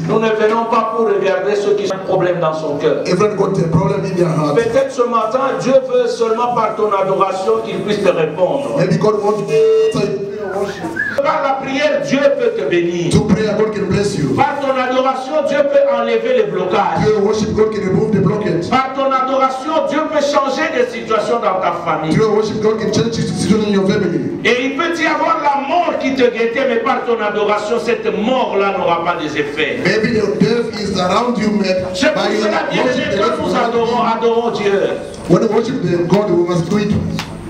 Nous ne venons pas pour regarder ceux qui ont un problème dans son cœur. Peut-être ce matin, Dieu veut seulement par ton adoration qu'il puisse te répondre. Par la prière, Dieu peut te bénir. Par ton adoration, Dieu peut enlever les blocages. Par ton adoration, Dieu peut changer des situations dans ta famille. Et il peut y avoir la mort qui te guettait, mais par ton adoration, cette mort-là n'aura pas des effets. C'est pour cela, bien-aimés, quand nous adorons Dieu.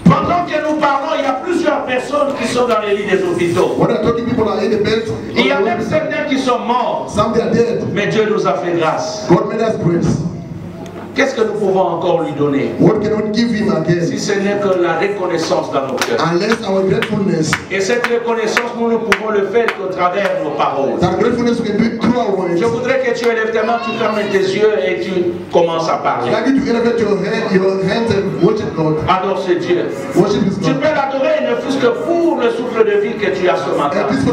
Pendant que nous parlons, il y a plusieurs personnes qui sont dans les lits des hôpitaux. Il y a même certains qui sont morts. Mais Dieu nous a fait grâce. Qu'est-ce que nous pouvons encore lui donner? Si ce n'est que la reconnaissance dans nos cœurs. Et cette reconnaissance, nous ne pouvons le faire qu'au travers de nos paroles. Je voudrais que tu élèves tes mains, tu fermes tes yeux et tu commences à parler. Adore ce Dieu. Tu peux l'adorer ne fût-ce que pour le souffle de vie que tu as ce matin. Tu peux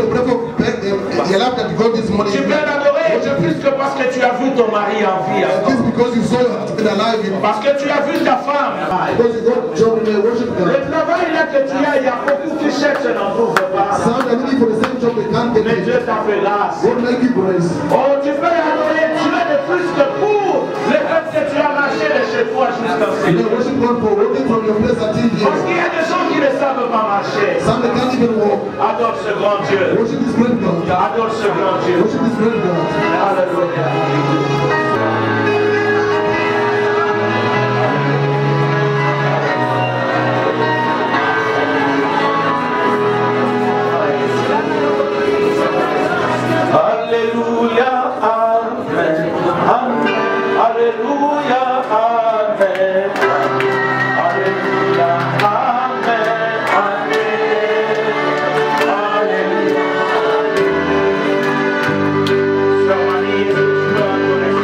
l'adorer ne fût-ce que parce que tu as vu ton mari en vie. Parce que tu as vu ta femme. Le travail là que tu as, il y a beaucoup qui cherchent et n'en trouvent pas. Mais Dieu t'a fait grâce. Oh, tu peux adorer Dieu de plus que pour le fait que tu as marché de chez toi jusqu'à ce. Parce qu'il y a des gens qui ne savent pas marcher. Adore ce grand Dieu. Adore ce grand Dieu. Alléluia. Alléluia, Amen, Amen, Alléluia, Amen, Alléluia, Amen, Amen, Alléluia. Sœur Marie, tu peux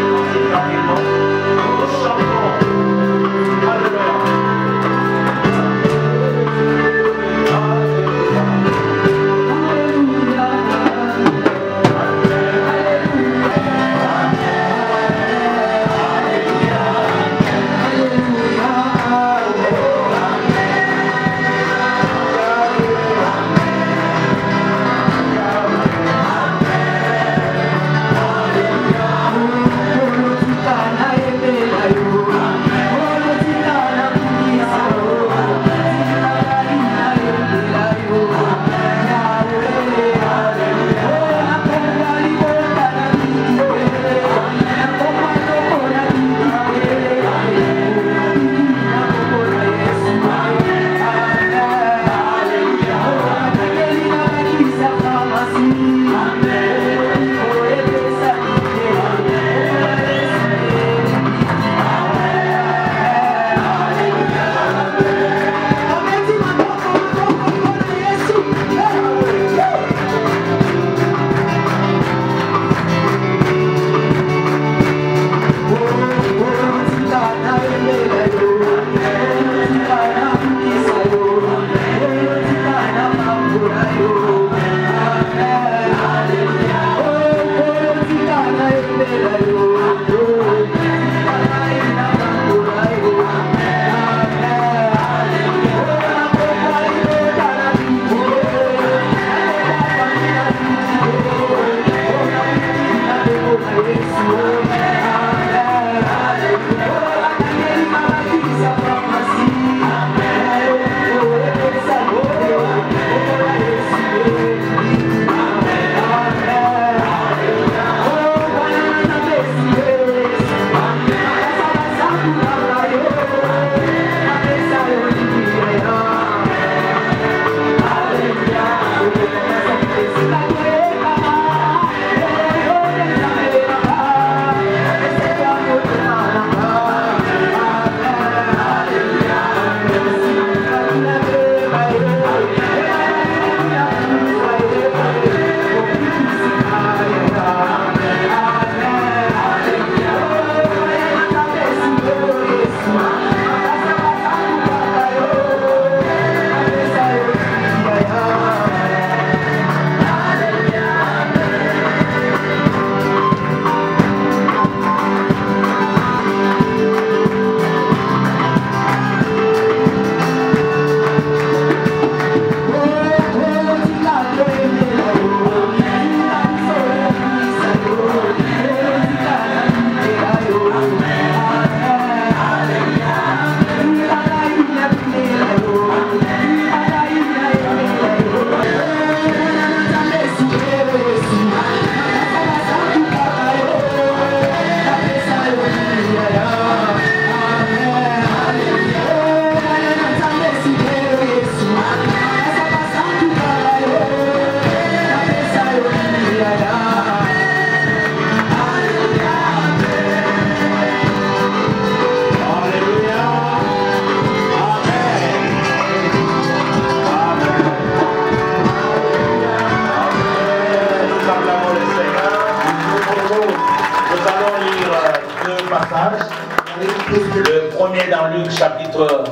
on est dans Luc chapitre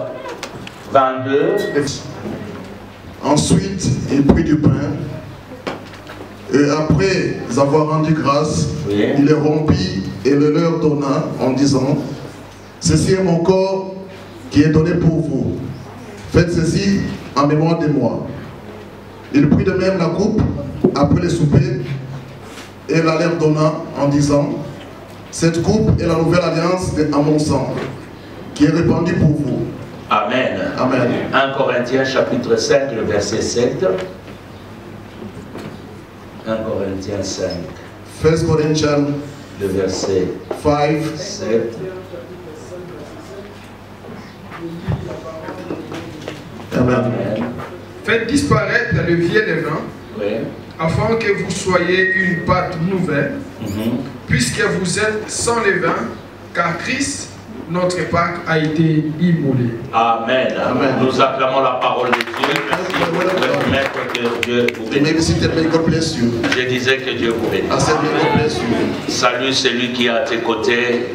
22. Ensuite, il prit du pain. Et après avoir rendu grâce, il les rompit et le leur donna en disant: ceci est mon corps qui est donné pour vous. Faites ceci en mémoire de moi. Il prit de même la coupe après le souper et la leur donna en disant: cette coupe est la nouvelle alliance à mon sang, qui est répandue pour vous. Amen. Amen. 1 Corinthiens chapitre 5, le verset 7. 1 Corinthiens 5. 1 Corinthians, le verset 5, 7. Amen. Faites disparaître le vieil levain, Oui. afin que vous soyez une pâte nouvelle, puisque vous êtes sans levain, car Christ, notre Pâque, a été immolé. Amen. Amen. Nous acclamons la parole de Dieu. Merci. Maître, que Dieu vous bénisse. Je disais que Dieu vous bénisse. Salut celui qui est à tes côtés.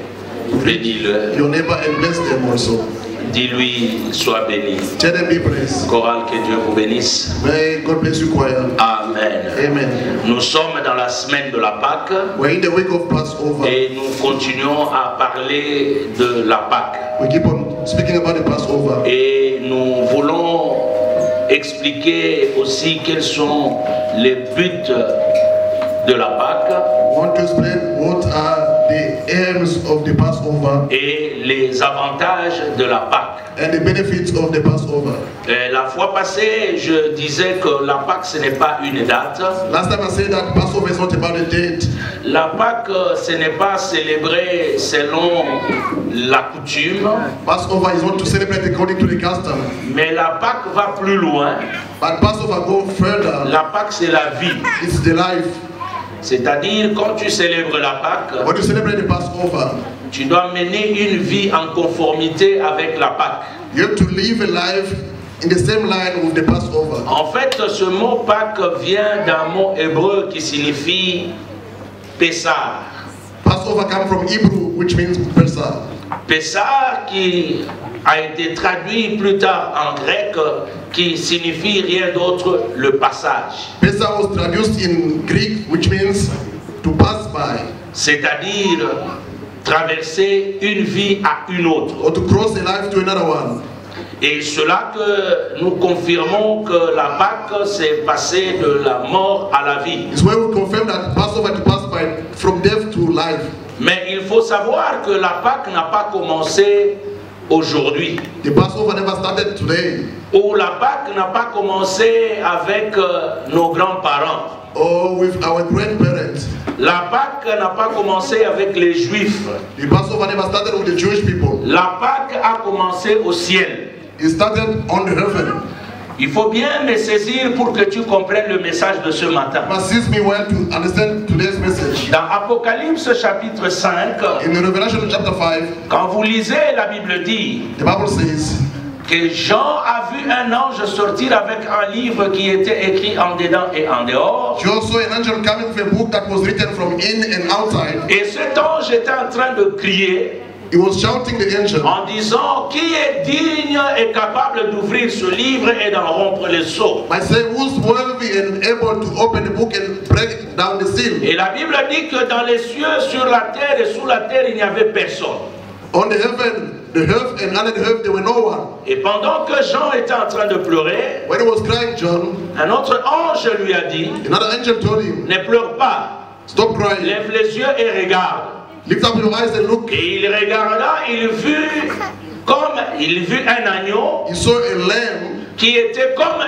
Bénis-le. Dis-lui, sois béni. Chorale, que Dieu vous bénisse. Amen. Amen. Nous sommes dans la semaine de la Pâque. Et nous continuons à parler de la Pâque. Et nous voulons expliquer aussi quels sont les buts de la Pâque. Et les avantages de la Pâque. And the benefits of the Passover. La fois passée, je disais que la Pâque, ce n'est pas une date. Last time I said that Passover is not about a date. La Pâque, ce n'est pas célébré selon la coutume. Passover is not to celebrate according to the custom. Mais la Pâque va plus loin. But Passover go further. La Pâque, c'est la vie. It's the life. C'est-à-dire, quand tu célèbres la Pâque, when you celebrate the Passover, tu dois mener une vie en conformité avec la Pâque. You have to live a life in the same line with the Passover. En fait, ce mot Pâque vient d'un mot hébreu qui signifie Pessah. Passover comes from Hebrew, which means Pessah. Pessah qui a été traduit plus tard en grec, qui signifie rien d'autre, le passage. Pessah was traduced in Greek, which means to pass by. C'est-à-dire traverser une vie à une autre. Or to cross a life to another one. Et cela que nous confirmons que la Pâque s'est passée de la mort à la vie. It's where we confirm that Passover to pass by from death to life. Mais il faut savoir que la Pâque n'a pas commencé aujourd'hui. The Passover never started today. Ou la Pâque n'a pas commencé avec nos grands-parents. Or with our grandparents. La Pâque n'a pas commencé avec les Juifs. The Passover never started with the Jewish people. La Pâque a commencé au ciel. It started on the heaven. Il faut bien me saisir pour que tu comprennes le message de ce matin. Assist me well to understand today's message. Dans Apocalypse chapitre 5, in Revelation chapter 5, quand vous lisez, la Bible dit the Bible says que Jean a vu un ange sortir avec un livre qui était écrit en dedans et en dehors. John saw an angel coming with a book that was written from in and outside. Et cet ange était en train de crier. He was shouting the angel, en disant, qui est digne et capable d'ouvrir ce livre et d'en rompre les sceaux? By saying, who's worthy and able to open the book and break down the seal? Et la Bible dit que dans les cieux, sur la terre et sous la terre, il n'y avait personne. On the heaven, the earth and under the earth, there were no one. Et pendant que Jean était en train de pleurer, when he was crying, John, un autre ange lui a dit, another angel told him, ne pleure pas. Stop crying. Lève les yeux et regarde. Lift up your eyes and look. Et il regarda, il vit un agneau. He saw a lamb qui était comme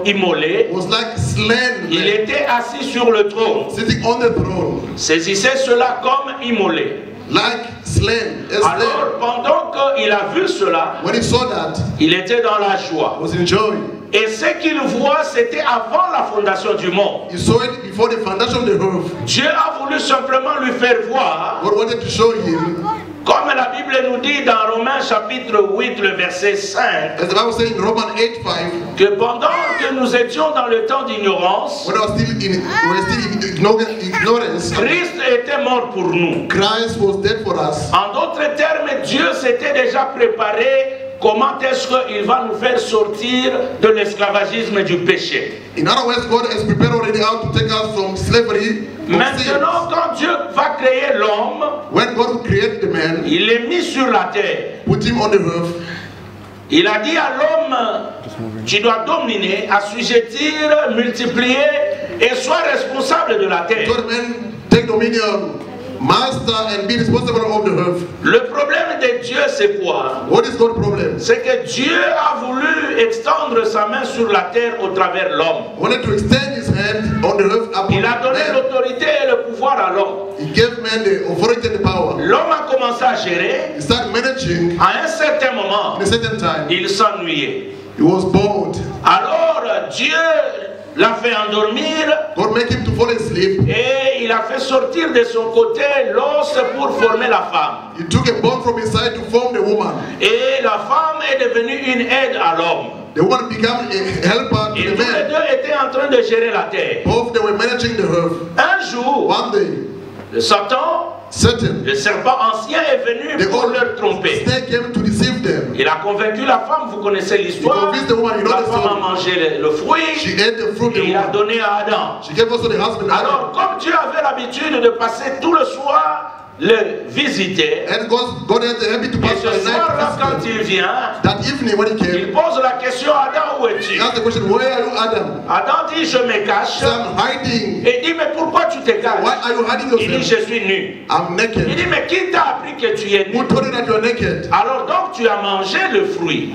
immolé. Was like slain. Il était assis sur le trône. Sitting on the throne. Saisissait cela comme immolé. Like slain. Alors pendant qu'il a vu cela, when he saw that, il était dans la joie. Was in joy. Et ce qu'il voit, c'était avant la fondation du monde. He saw it before the foundation of the earth. Dieu a voulu simplement lui faire voir God wanted to show him Comme la Bible nous dit dans Romains chapitre 8, le verset 5, as the Bible says in Romans 8:5, que pendant que nous étions dans le temps d'ignorance, when we were still in ignorance, Christ était mort pour nous. Christ was dead for us. En d'autres termes, Dieu s'était déjà préparé comment est-ce qu'il va nous faire sortir de l'esclavagisme du péché. In other words, God has prepared already how to take us from slavery. Maintenant, quand Dieu va créer l'homme, when God will create the man, il est mis sur la terre. Put him on the earth. Il a dit à l'homme, tu dois dominer, assujettir, multiplier et sois responsable de la terre. God man take dominion, master and be responsible of the earth. Le problème de Dieu, c'est quoi? What is God's problem? C'est que Dieu a voulu extendre sa main sur la terre au travers l'homme. Wanted to extend his hand on the earth upon Il a donné l'autorité et le pouvoir à l'homme. He gave man the authority and the power. L'homme a commencé à gérer. He started managing. À un certain moment, in a certain time, il s'ennuyait. He was bored. Alors Dieu l'a fait endormir. God made him to fall asleep. Et il a fait sortir de son côté l'os pour former la femme. He took a bone from his side to form the woman. Et la femme est devenue une aide à l'homme. The woman became a helper to Et the tous les man. deux étaient en train de gérer la terre. Both they were managing the earth. Un jour, One day, le Satan, Satan, le serpent ancien, est venu pour leur tromper. snake came to deceive them. Il a convaincu la femme, vous connaissez l'histoire. He convinced the woman, you know La the femme a story. mangé le fruit She ate the fruit. et il a donné à Adam. She gave also the husband. Alors, comme Dieu avait l'habitude de passer tout le soir le visiter, And God had the habit to et pass ce by night. soir-là, quand il vient, That evening when he il came, pose la question à Adam, où he es-tu? asked the question, where are you, Adam? Adam dit, je me cache. So I'm hiding. Et dit, mais pourquoi tu te Why caches? are you hiding Il dit, yourself? je suis nu. I'm Il naked. dit, mais qui t'a appris que tu es Who nu? told you that you are naked? Alors donc tu as mangé le fruit.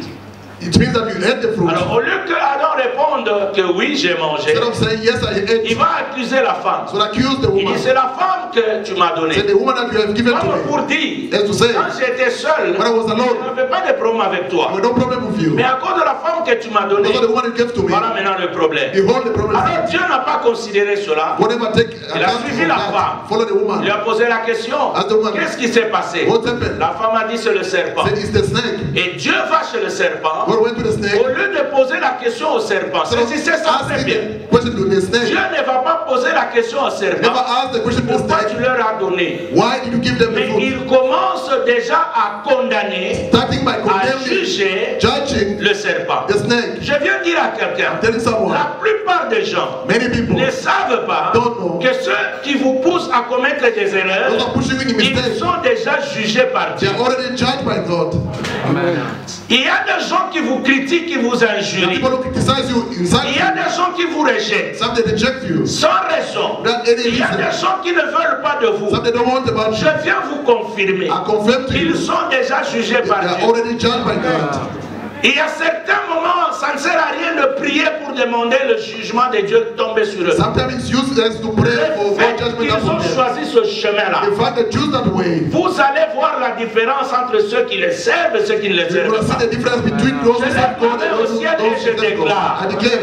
It means that you ate the fruit. Alors au lieu que Adam réponde que oui, j'ai mangé, Instead of saying, yes, I ate, il va accuser la femme. so accuse the Il woman. dit, c'est la femme que tu m'as donnée. Say, the woman that you have given to Comme me. pour dire, As to say, quand j'étais seul, when I was je alone, n'avais pas de problème avec I toi. had no problem with you. Mais à cause de la femme que tu m'as donnée, Because of the woman you gave to me, voilà maintenant le problème. behold the problem. Alors Dieu n'a pas considéré cela. Whatever take Il a account suivi of la that, femme. follow the Il woman. lui a posé la question, Ask the woman, qu'est-ce qui s'est passé? what happened? La femme a dit, c'est le serpent. Said, it's the snake. Et Dieu va chez le serpent. God went to the snake. Au lieu de poser la question au serpent, So c'est ça très ask bien. the question to the snake. Dieu ne va pas poser la question au Never serpent. ask the question to the Pourquoi tu snake. leur as donné? Why did you give them the Mais fruit? il commence déjà à condamner, Starting by à condemning, juger judging le serpent. the snake. Je viens dire à quelqu'un, Telling someone, la plupart des gens many people ne savent pas don't know. que ceux qui vous poussent à commettre des erreurs, Those are pushing you in ils mistakes. sont déjà jugés par They Dieu. are already judged by God. Il y a des gens qui vous critiquent, qui vous There are injurient. people who criticize you inside Il y a you. des gens qui vous rejettent Some they reject you. sans raison. Without any Il y a reason. des gens qui ne veulent pas de vous. Some they don't want about you. Je viens vous confirmer I confirm to you. qu'ils sont déjà jugés They par are Dieu. already judged by God. Il y a certains moments, ça ne sert à rien de prier pour demander le jugement de Dieu tomber sur eux. Sometimes it's useless to pray for Le fait God judgment qu'ils ont upon them. choisi ce chemin-là, The fact that choose that way, vous allez voir la différence entre ceux qui les servent et ceux qui ne les you servent will see pas. the difference between those who Je serve God lève and au those ciel et je who serve God. déclare I declare,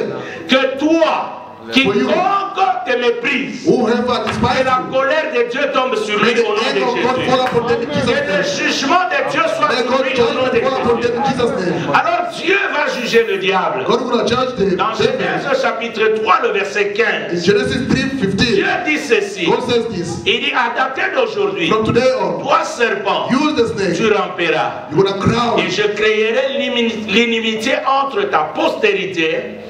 que toi, quiconque te méprise, whoever que despises la you, colère de Dieu tombe sur may lui the au nom de anger of God fall Jésus. upon them in Que Jesus' le name. jugement de Dieu soit May sur God's lui au nom de judgment fall upon them Jésus. in Jesus' name. Alors Dieu va juger le diable. God will judge the Dans devil. Genèse chapitre 3, le verset 15, In Genesis 3:15, Dieu dit ceci. God says this, Il dit, à dater d'aujourd'hui, from today on, toi serpent, use the snake, tu ramperas. you're going to crown, Et je créerai l'inimitié entre ta postérité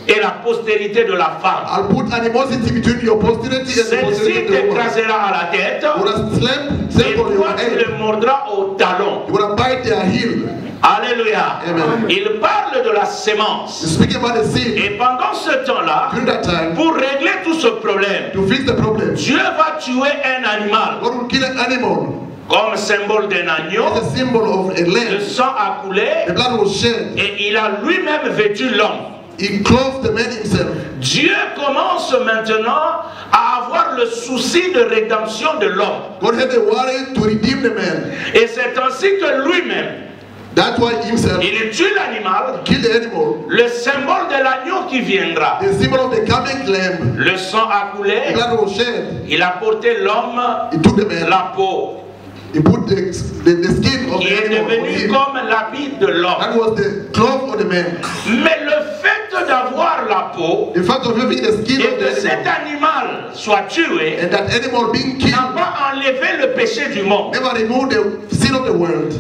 et la postérité de la femme. I'll put animosity between your posterity and the Celle-ci posterity of the woman. t'écrasera à la tête You're going to slam et on your toi tu head. le mordras au talon. You're going to bite their heel. Alléluia. Amen. Il parle de la sémence. He's speaking about the seed. Et pendant ce temps-là, During that time, pour régler tout ce problème, to fix the problem, Dieu va tuer un animal God will kill an animal. comme symbole d'un agneau. It's a symbol of a Le lamb. sang a coulé The blood was shed. et il a lui-même vêtu l'homme. He clothed the man himself. Dieu commence maintenant à avoir le souci de rédemption de l'homme. God had a worry to redeem the man. Et c'est ainsi que lui-même, That's why himself il tue l'animal, killed the animal. le symbole de l'agneau qui viendra. The symbol of the coming lamb. Le sang a The coulé, blood was shed. il a porté l'homme He took the man. la peau. He put the skin of qui the est animal on devenu him. comme l'habit de l'homme. That was the cloth of the man. Mais le fait d'avoir la peau The fact of having the skin et of que the cet animal animal soit tué and that animal being n'a killed pas enlevé le péché du monde. never removed the sin of the world.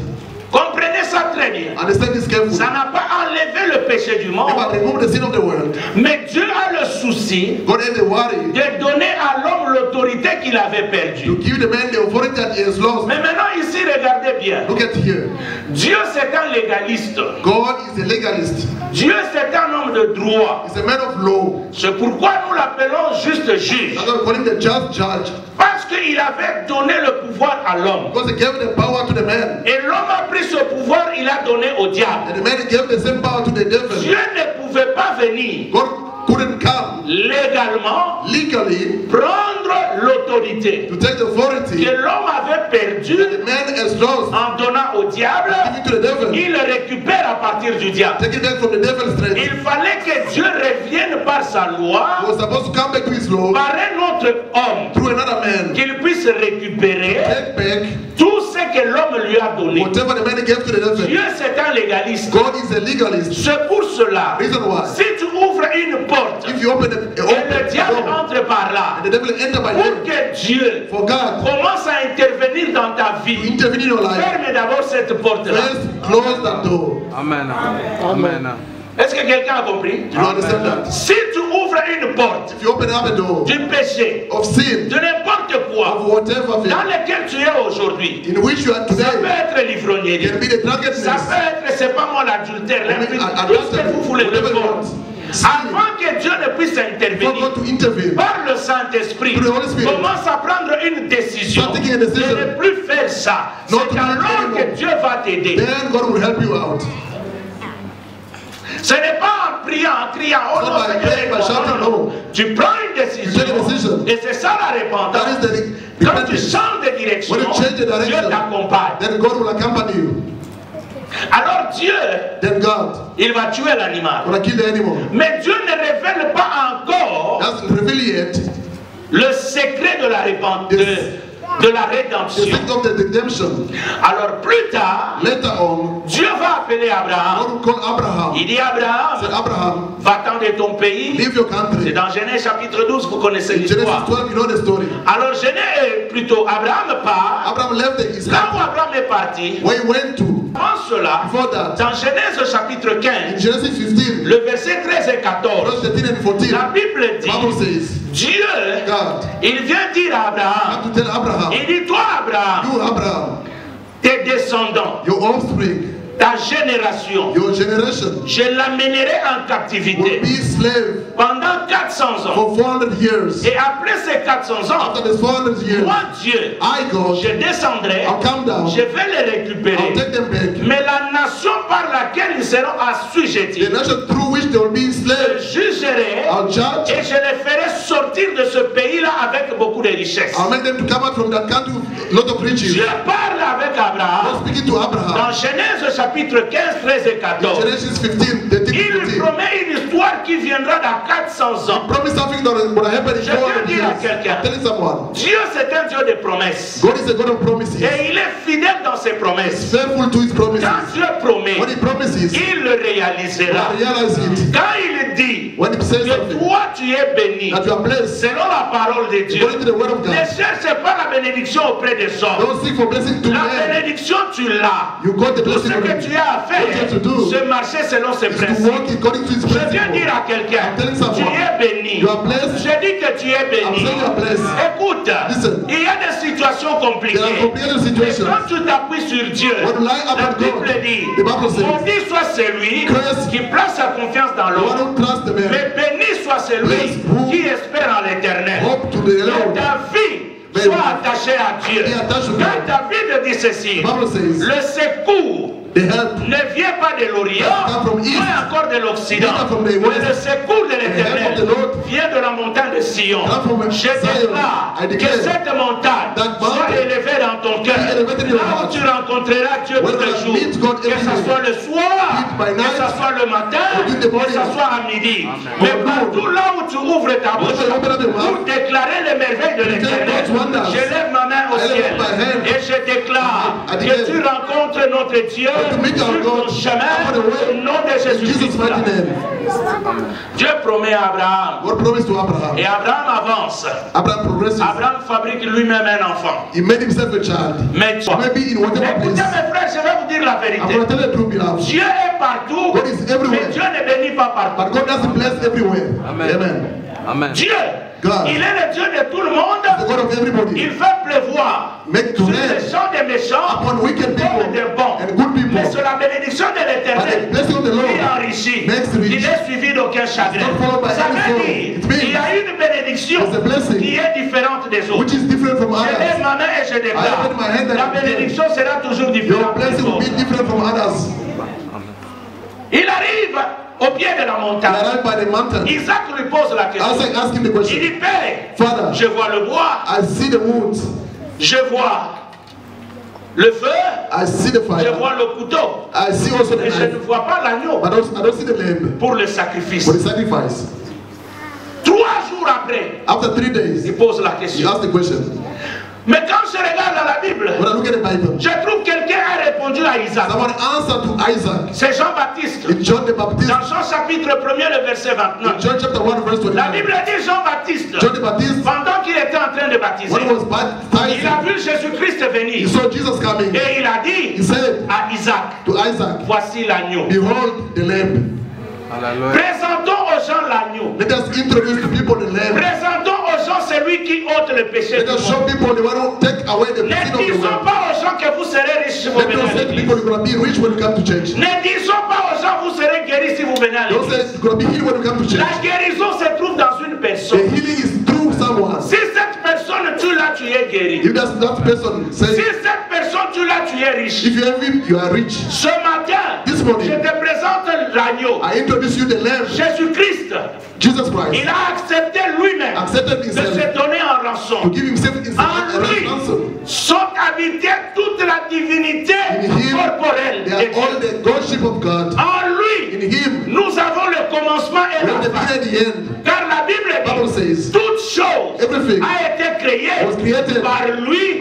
Comprenez ça très bien. Understand this carefully. Ça n'a pas enlevé le péché du monde. Never removed the sin of the world. Mais Dieu a le souci God had the worry de donner à l'homme l'autorité qu'il avait to perdue. give the man the authority that he has lost. Mais maintenant ici, regardez bien. Look at here. Dieu c'est un légaliste. God is a legalist. Dieu c'est un homme de droit. He's a man of law. C'est pourquoi nous l'appelons juste juge. That's why we call him the just judge. Parce qu'il avait donné le pouvoir à l'homme. Because he gave the power to the man. Et l'homme a pris ce pouvoir, il a donné au diable. And the man gave the same power to the devil. Dieu ne pouvait pas venir God couldn't come légalement legally prendre l'autorité to take the authority que l'homme avait perdue the man has lost, en donnant au diable. give it to the devil, Il le récupère à partir du diable. take it back from the devil's strength. Il fallait que Dieu revienne par sa He loi, was supposed to come back to his law par un autre homme, through another man, qu'il puisse récupérer take back tout ce que l'homme lui a donné. whatever the man gave to the devil. Dieu c'est un légaliste. God is a legalist. C'est pour cela, Reason why, si tu ouvres une porte if you open et le diable door entre par là, and the devil enter by pour there, que Dieu for God commence à intervenir dans ta to vie, intervene in your life, ferme d'abord cette porte-là. first close that door. Amen. Amen. Est-ce que quelqu'un a compris? Do you understand that? Si tu ouvres une porte If you open up a door du péché, of sin, de n'importe of quoi, whatever dans thing lequel tu es aujourd'hui, in which you are ça peut today, être l'ivrognerie, can be the drunkenness, ça peut être, c'est pas moi l'adultère, can be tout ce que vous voulez le whatever you faire. want. Sin, Avant que Dieu ne puisse for intervenir, God to intervene, par le Saint-Esprit, Through the Holy Spirit. commence à prendre une décision Start taking a decision. de ne plus faire ça. Not C'est to do it alors anymore. que Dieu va t'aider. then God will help you out. Ce n'est pas en priant, en criant, oh Not non, by Seigneur, praying, by non, shouting, non, non. no. Tu prends une You take a décision, decision. et c'est ça la That repentance. is the Quand tu repentance. changes de direction, When you change the Dieu direction, t'accompagne. then God will accompany you. Alors Dieu, Then God il va tuer l'animal. will kill the animal. Mais Dieu ne révèle pas encore Doesn't reveal yet le secret de la repentance, de la the rédemption. secret of the redemption. Alors plus tard, Later on, Dieu va appeler Abraham. God will call Abraham. Il dit Said, Abraham, Abraham, va-t'en de ton pays. leave your C'est country. dans Genèse chapitre 12, vous connaissez In Genesis l'histoire. 12, you know the story. Alors Genèse, plutôt Abraham part. Abraham left his Là où country. Abraham est parti, Where he went to, avant cela, before that, dans Genèse chapitre in 15, Genesis 15, le verset 13 et 14, verse 13 and 14, la Bible the Bible dit, says, Dieu, God, il vient dire à Abraham, have to tell Abraham, il dit, toi Abraham, you Abraham, tes descendants, your offspring, ta génération, your generation je l'amènerai en will captivité be slave pendant 400 ans. for 400 years. Et après ces 400 ans, After the 400 years, moi Dieu, I, God, je descendrai, I'll come down, je vais les I'll récupérer. take them back. Mais la nation par laquelle ils seront assujettis, The nation through which they will be je slaves, jugerai I'll judge, et je les ferai sortir de ce pays-là avec beaucoup de richesses. I'll make them to come out from that country with a lot of riches. Dieu parle avec Abraham God speaking to Abraham, dans Genèse chapitre 15, 13 et 14. Genesis 15, 13, Il lui 14. promet une histoire qui viendra dans 400 ans. Promise something that will happen in Je viens 400 dire à years. quelqu'un, I'm telling someone, Dieu c'est un Dieu de promesses. God is a God of promises. Et il est fidèle dans ses He's promesses. faithful to his promises. Quand Dieu promet, When he promises, il le réalisera. I realize it. Quand il dit When he says que something, toi tu es béni, that you are blessed, selon la parole de Dieu, according to the word of ne God, cherche pas la bénédiction auprès des hommes. don't seek for blessing to La men. bénédiction, tu l'as. You got the Tout ce blessing que already. tu as à What you have to faire, do c'est marcher selon ses is to principes. walk according to his Je viens dire principles. à quelqu'un, I'm telling tu someone, es béni. you are blessed. Je dis que tu es I'm béni. saying you are blessed. Écoute, Listen. il y a des situations compliquées. There are complicated Mais situations. quand tu t'appuies sur Dieu, When you lie la upon Bible God, dit, the Bible says, maudit soit celui Curse qui place sa confiance dans the one l'homme. who trusts the man, Mais béni soit celui Blessed who qui espère en l'éternel. hope to the Que Lord. ta vie Mais- soit attachée à Dieu. Be attached to Quand God. ta Bible dit ceci, The Bible says, le secours the help ne vient pas de l'Orient, Come from east. mais encore de l'Occident. Neither from the Mais west. le secours de help of the l'Éternel Lord vient de la montagne de Sion. Come from Je Zion. déclare I que declare cette montagne that soit mountain élevée dans ton cœur. be elevated in your Là où heart. tu rencontreras Dieu When tous les I jours. meet God Que every ce day. soit le soir, Be it by que night, ce soit le matin, or during the que morning. ce soit à midi. Mais Or partout là où tu ouvres ta bouche When I open up your mouth, pour déclarer les merveilles de God's l'Éternel, wonders. je lève ma main au I ciel. Et je déclare que tu rencontres notre Dieu sur ton chemin au nom de Jésus-Christ. Dieu promet à Abraham. Et Abraham avance. Abraham fabrique lui-même un enfant. Mais toi, écoutez mes frères, je vais vous dire la vérité. Dieu est partout, mais Dieu ne bénit pas partout. Amen. Dieu, il est le Dieu de tout le monde. Il fait pleuvoir sur les gens des méchants comme des bons. Mais sur la bénédiction de l'Éternel, il enrichit. Il est suivi d'aucun chagrin. Ça veut dire qu'il y a une bénédiction qui est différente des autres. Je lève ma main et je déclare, la bénédiction sera toujours différente des autres. Il arrive au pied de la montagne. Isaac lui pose la question. Il dit, Père, je vois le bois, je vois le feu, je vois le couteau, et je ne vois pas l'agneau pour le sacrifice. 3 jours après, il pose la question. Mais quand je regarde dans la Bible, je trouve que quelqu'un a répondu à Isaac. C'est Jean-Baptiste. Dans Jean chapitre 1er, le verset 29. La Bible dit Jean-Baptiste, pendant qu'il était en train de baptiser, il a vu Jésus-Christ venir. Et il a dit à Isaac, voici l'agneau. Présentons aux gens l'agneau. Présentons aux gens celui qui ôte le péché du monde. Ne disons pas aux gens que vous serez riches si vous venez à l'église. Ne disons pas aux gens que vous serez guéris si vous venez à l'église. La guérison se trouve dans une personne. Si cette personne tu l'as, tu es guéri. Si cette personne tu l'as, tu es riche. Ce matin, je te présente l'agneau. Jésus-Christ. Il a accepté lui-même de se donner en rançon. En lui sont habitées toute la divinité corporelle de Dieu. En lui, nous avons le commencement et la fin. Car la Bible dit, toute chose a été créée par lui,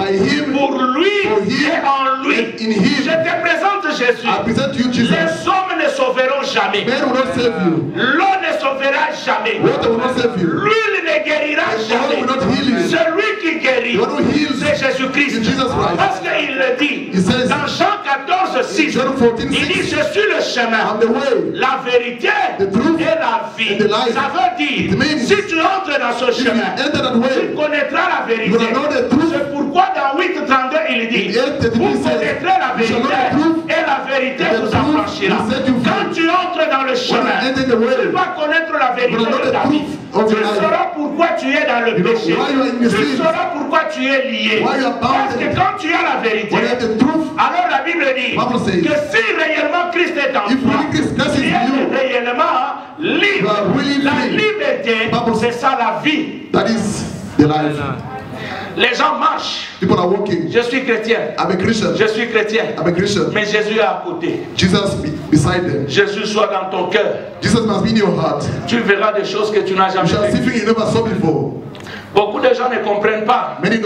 pour lui et en lui. Je te présente Jésus. Les hommes ne sauveront jamais. L'eau ne sauvera jamais. L'huile ne guérira jamais. Celui qui guérit, c'est Jésus-Christ. Parce qu'il le dit dans Jean 14, 6. Il dit, je suis le chemin, la vérité et la vie. Ça veut dire, si tu entres dans ce chemin, tu connaîtras la vérité. C'est pourquoi dans 8:32 il dit, vous connaîtrez la vérité et la vérité vous affranchira. Quand tu entres dans le chemin, tu vas connaître la vérité de ta vie. Tu sauras pourquoi tu es dans le péché. Tu sauras pourquoi tu es lié. Parce que quand tu as la vérité, alors la Bible dit que si réellement Christ est en toi, tu es réellement libre. La liberté, c'est ça la vie. Les gens marchent. Je suis chrétien. Je suis chrétien. Mais Jésus est à côté. Jésus soit dans ton cœur. Tu verras des choses que tu n'as jamais vues. Beaucoup de gens ne comprennent pas. La vie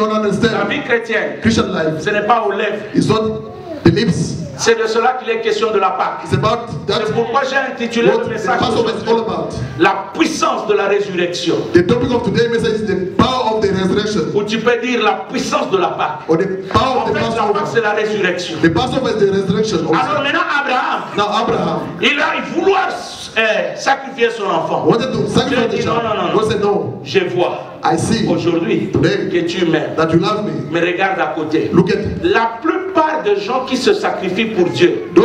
chrétienne, ce n'est pas aux lèvres. C'est de cela qu'il est question de la Pâque. C'est pourquoi j'ai intitulé le message la puissance de la résurrection. Ou tu peux dire la puissance de la Pâque. En fait, la Pâque c'est la résurrection. Alors maintenant Abraham, il a voulu sacrifier son enfant. Dieu dit non. Je vois aujourd'hui que tu m'aimes. Mais regarde à côté. La plupart des gens qui se sacrifient pour Dieu, je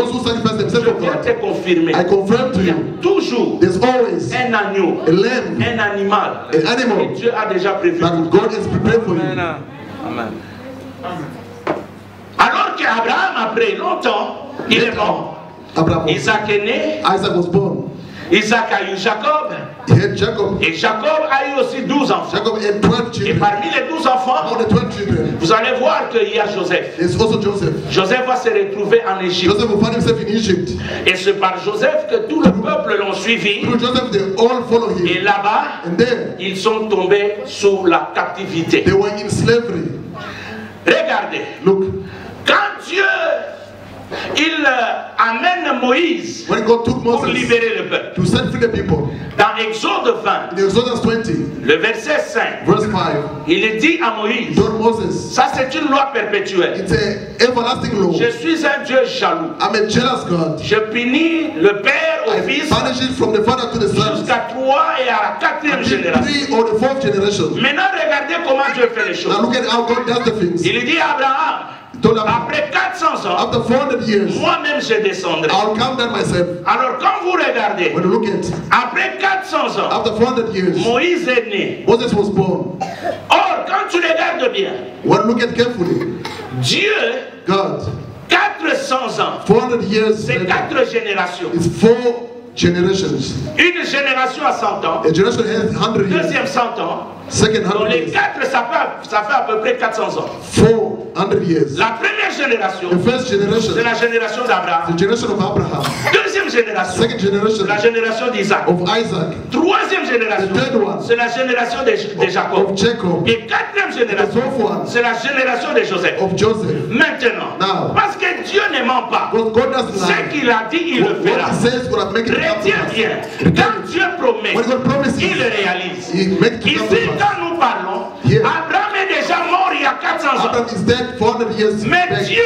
viens te confirmer, il y a toujours un agneau, un animal que Dieu a déjà prévu pour toi. Alors qu'Abraham, après longtemps, il est mort. Isaac est né. Isaac a eu Jacob. Et Jacob a eu aussi 12 enfants. Et parmi les 12 enfants, vous allez voir qu'il y a Joseph. Joseph va se retrouver en Égypte. Et c'est par Joseph que tout le peuple l'ont suivi. Et là-bas, ils sont tombés sous la captivité. Regardez. Look. Quand Dieu il amène Moïse pour libérer le peuple. To set free the people. Dans Exode 20, in Exodus 20, le verset 5, verse 5, il dit à Moïse, Moses, ça c'est une loi perpétuelle. It's a everlasting law. Je suis un Dieu jaloux. I'm a jealous God. Je punis le père au fils jusqu'à 3 et à la 4e génération. Or the 4th generation. Maintenant regardez comment Dieu fait les choses. Now look at how God does the things. Il dit à Abraham, après 400 ans, after 400 years, moi-même je descendrai. I'll come down myself. Alors quand vous regardez, when you look at, après 400 ans, after 400 years, Moïse est né. Moses was born. Or, quand tu regardes bien, when you look at carefully, Dieu, God, 400 ans, 400 years, c'est 4 générations. It's 4 generations. Une génération à 100 ans, a generation has 100 years. Deuxième 100 ans. Second 100 Donc les years. 4, ça fait à peu près 400 ans. 400 years. La première génération, the first generation, c'est la génération d'Abraham. the generation of Abraham. Deuxième génération, Second generation, c'est la génération d'Isaac. of Isaac. Troisième génération, The third one, c'est la génération de Jacob. of Jacob. Et quatrième génération, The fourth one, c'est la génération de Joseph. of Joseph. Maintenant, Now, parce que Dieu ne ment pas, God doesn't ce lie. qu'il a dit, il le fera. What he says will make it come to Retiens pass. bien, quand Dieu promet, When God promises, il le réalise. he makes it come to Ici, pass. quand nous parlons, Yeah. Abraham est déjà mort il y a 400 ans. Abraham is dead 400 years Mais back. Dieu,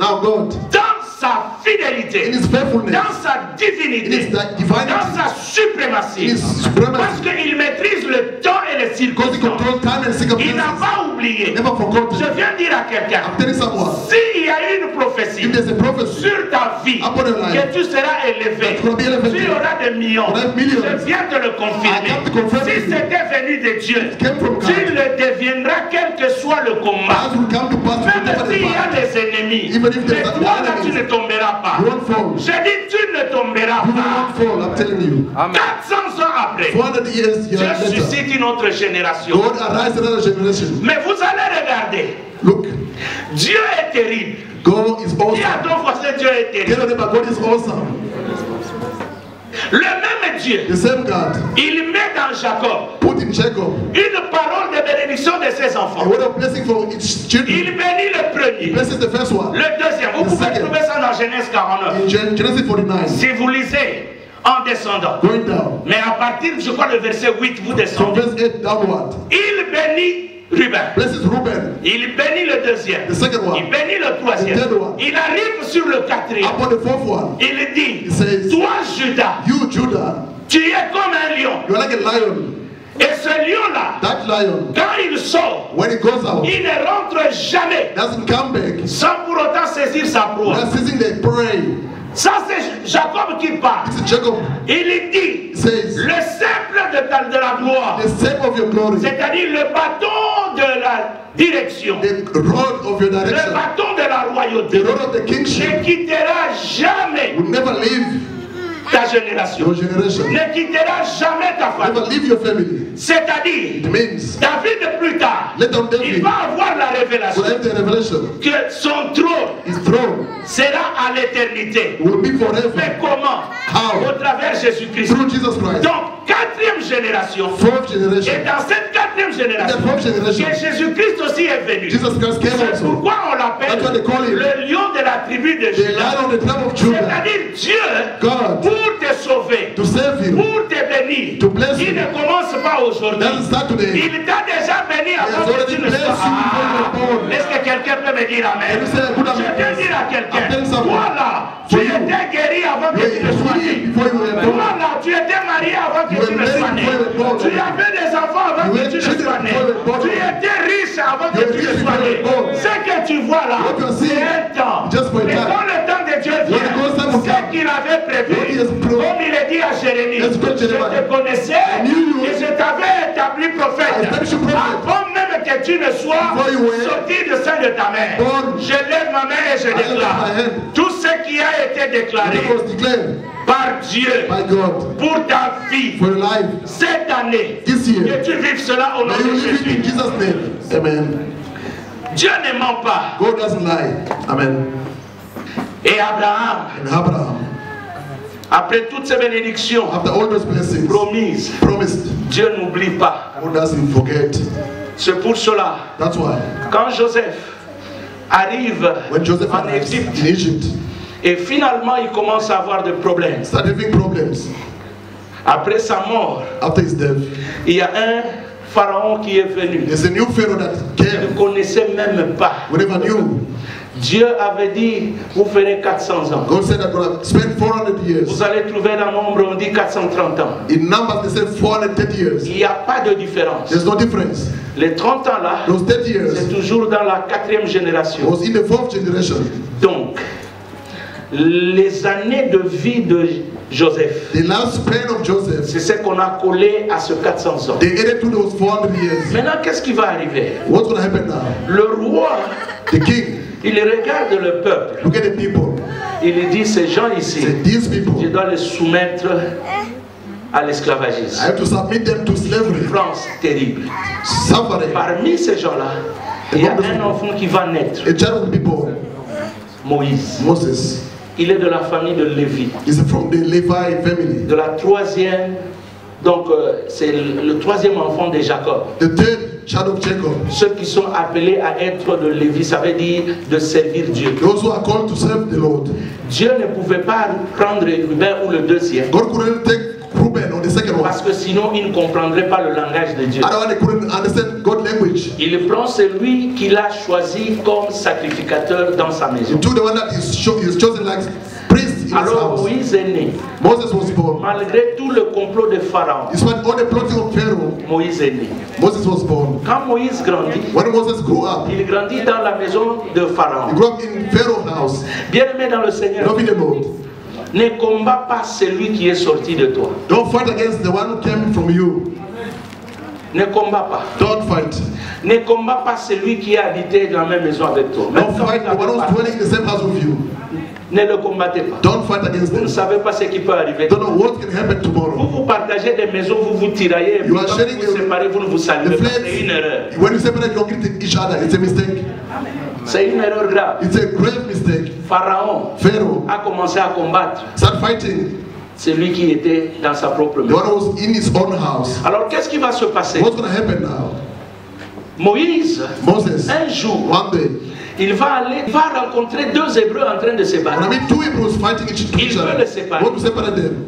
Now God, dans sa fidélité, in his faithfulness, dans sa in divinité, his divinity, dans sa suprématie, in his supremacy, parce qu'il maîtrise le temps et les because he circonstances, controls time and il n'a circumstances, pas oublié. never forgotten. Je viens dire à quelqu'un, I'm telling someone, s'il y a une prophétie if there's a prophecy sur ta vie, upon your life, que tu seras élevé, that you will be elevated, tu auras des millions, you'll have millions, je viens te le I confirmer. come to confirm Si it. c'était venu de Dieu, Came from God. tu le deviendras quel que soit le combat. As will come to pass, Même whatever s'il the y a battle, des ennemis, even if mais there's toi là tu enemies, ne tomberas pas. you won't fall. Je dis tu ne tomberas You will pas. not fall, I'm telling you. 400 ans après, 400 years Dieu later, suscite une autre génération. God arise another generation. Mais vous allez regarder, Look, Dieu est terrible. God is Dis à awesome. ton voisin, Dieu est Tell terrible. your neighbor, God is awesome. Le même Dieu, The same God il met dans Jacob put in Jacob une parole de bénédiction de ses a enfants. word of blessing for its children. Il bénit le premier, Blesses the first one. le deuxième. Vous The pouvez second. trouver ça dans Genèse 49. In Genesis 49, Si vous lisez en descendant, going down. mais à partir, je crois, le verset 8, vous From descendez. verse 8 downward. Il bénit Ruben. Blesses Reuben, Il bénit le deuxième. the second Il one. bénit le troisième. The third one. Il arrive sur le quatrième. Upon the fourth one, Il dit, he says, toi Judas, you Judah, tu es comme un lion. you're like a lion. Et ce lion-là, That lion, quand il sort, when it goes out, il ne rentre jamais doesn't come back. sans pour autant saisir sa proie. They're seizing the prey. Ça c'est Jacob qui parle. It's Jacob. Il dit, It says, le simple de la gloire, the same of your glory, c'est-à-dire le bâton de la direction, the rod of your le direction, bâton de la the royauté, rod of the kingship ne quittera jamais will never leave ta génération, your generation, ne quittera jamais ta never famille. leave your family. C'est-à-dire, It means, David plus tard, let them il David va avoir la will révélation have the revelation. que son trône His throne sera à l'éternité. will be forever. Mais comment? How? Au travers Jésus-Christ. Through Jesus Christ. Donc, quatrième génération. Fourth Et generation. dans cette quatrième In génération, the fourth que generation, Jésus-Christ aussi est venu. Jesus Christ came C'est also. pourquoi on l'appelle That's what they call him. le lion de la tribu de The Juda. lion of the tribe of Judah. C'est-à-dire Dieu, God, pour te sauver, to save him, pour te bénir, to bless il you. ne commence pas aujourd'hui. Doesn't start today. Il t'a déjà béni avant has que tu already ne blessed sois. you before you were born. Est-ce que quelqu'un peut me dire amen? Can you say a good Je amen? viens dire à I'm quelqu'un, telling someone. toi là, tu For you. étais guéri avant que tu ne You sois were né. healed before you were Toi born. là, tu étais marié avant que You tu were ne sois married né. before you were born. Tu avais des enfants avant You que had tu ne children sois né. before you were born. Tu étais riche avant que You were tu ne rich sois before né. you were born. Ce que tu vois là, What you are c'est seeing, un temps. just for a Mais time. quand le temps de Dieu When vient, the God's time will ce come, qu'il avait prévu, what he has promised, comme il est dit à Jérémie, Let's go, je Jeremiah. te connaissais I knew you. et je t'avais établi prophète. I established you prophet. Avant même que tu ne sois Before you were sorti de sein de ta mère. born, Je lève ma main et je lift déclare my hand. tout ce qui a été déclaré It was declared par Dieu by God pour ta vie for your life cette année. this year. Que tu vives cela au nom May you de live it in Jésus. Jesus' name. Amen. Dieu ne ment pas. God doesn't lie. Amen. Et Abraham, And Abraham, après toutes ces bénédictions after all those blessings promises, promised, Dieu n'oublie pas. God doesn't forget. C'est pour cela, That's why quand Joseph arrive en Égypte. Et finalement, il commence à avoir des problèmes. Après sa mort, il y a un pharaon qui est venu. Il ne connaissait même pas. Dieu avait dit, vous ferez 400 ans. God said that we're going to spend 400 years. Vous allez trouver un nombre, on dit 430 ans. In numbers, they say 430 years. Il n'y a pas de différence. There's no difference. Les 30 ans là, c'est toujours dans la 4e génération. Was in the 4th generation. Donc, les années de vie de Joseph, the last span of Joseph, c'est ce qu'on a collé à ce 400 ans. They added to those 400 years. Maintenant, qu'est-ce qui va arriver? What's going to happen now? Le roi, the king, il regarde le peuple. Look at the people. Il dit, ces gens ici, these people, je dois les soumettre à l'esclavagisme. I have to submit them to slavery. France terrible. Suffering. Parmi ces gens-là, il y a un enfant qui va naître. A child of the people. Moïse. Moses. Il est de la famille de Lévi. He's from the Levi family. De la 3e, donc c'est le 3e enfant de Jacob. The third child of Jacob. Ceux qui sont appelés à être de Lévi, ça veut dire de servir Dieu. Those who are called to serve the Lord. Dieu ne pouvait pas prendre Ruben ou le 2e. God couldn't take Reuben or the second one. Parce que sinon il ne comprendrait pas le langage de Dieu. Otherwise they couldn't understand God's language. Il prend celui qu'il a choisi comme sacrificateur dans sa maison. He took the one that is chosen like priest in Alors his house. Moïse est né. Moses was born. Malgré tout le complot de Pharaon, Despite all the plotting of Pharaoh, Moïse est né. Moses was born. Quand Moïse grandit, When Moses grew up, il grandit dans la maison de Pharaon. he grew up in Pharaoh's house. Bien-aimé dans le Seigneur, Love in the Lord. ne combat pas celui qui est sorti de toi. Don't fight against the one who came from you. Ne combat pas. Don't fight. Ne combat pas celui qui a habité dans la même maison avec toi. Même Don't quand fight vous the one n'avez who's pas, dwelling in the same house with you. ne le combattez pas. Don't fight against Vous ne them. savez pas ce qui peut arriver. Don't know what can happen tomorrow. Vous partagez des maisons, vous vous tiraillez, et puis You are quand sharing vous vous séparez, vous ne vous the saluez pas. flats. C'est une erreur. When you separate, you don't greet each other. It's a mistake. C'est une erreur grave. It's a grave mistake. Pharaon Pharaoh a commencé à combattre start fighting celui qui était dans sa propre the maison. one who was in his own house. Alors qu'est-ce qui va se passer? What's going to happen now? Moïse, Moses, un jour, one day, il va rencontrer 2 Hébreux en train de se when I battre. mean 2 Hebrews fighting each Il veut other, les séparer. want to separate them.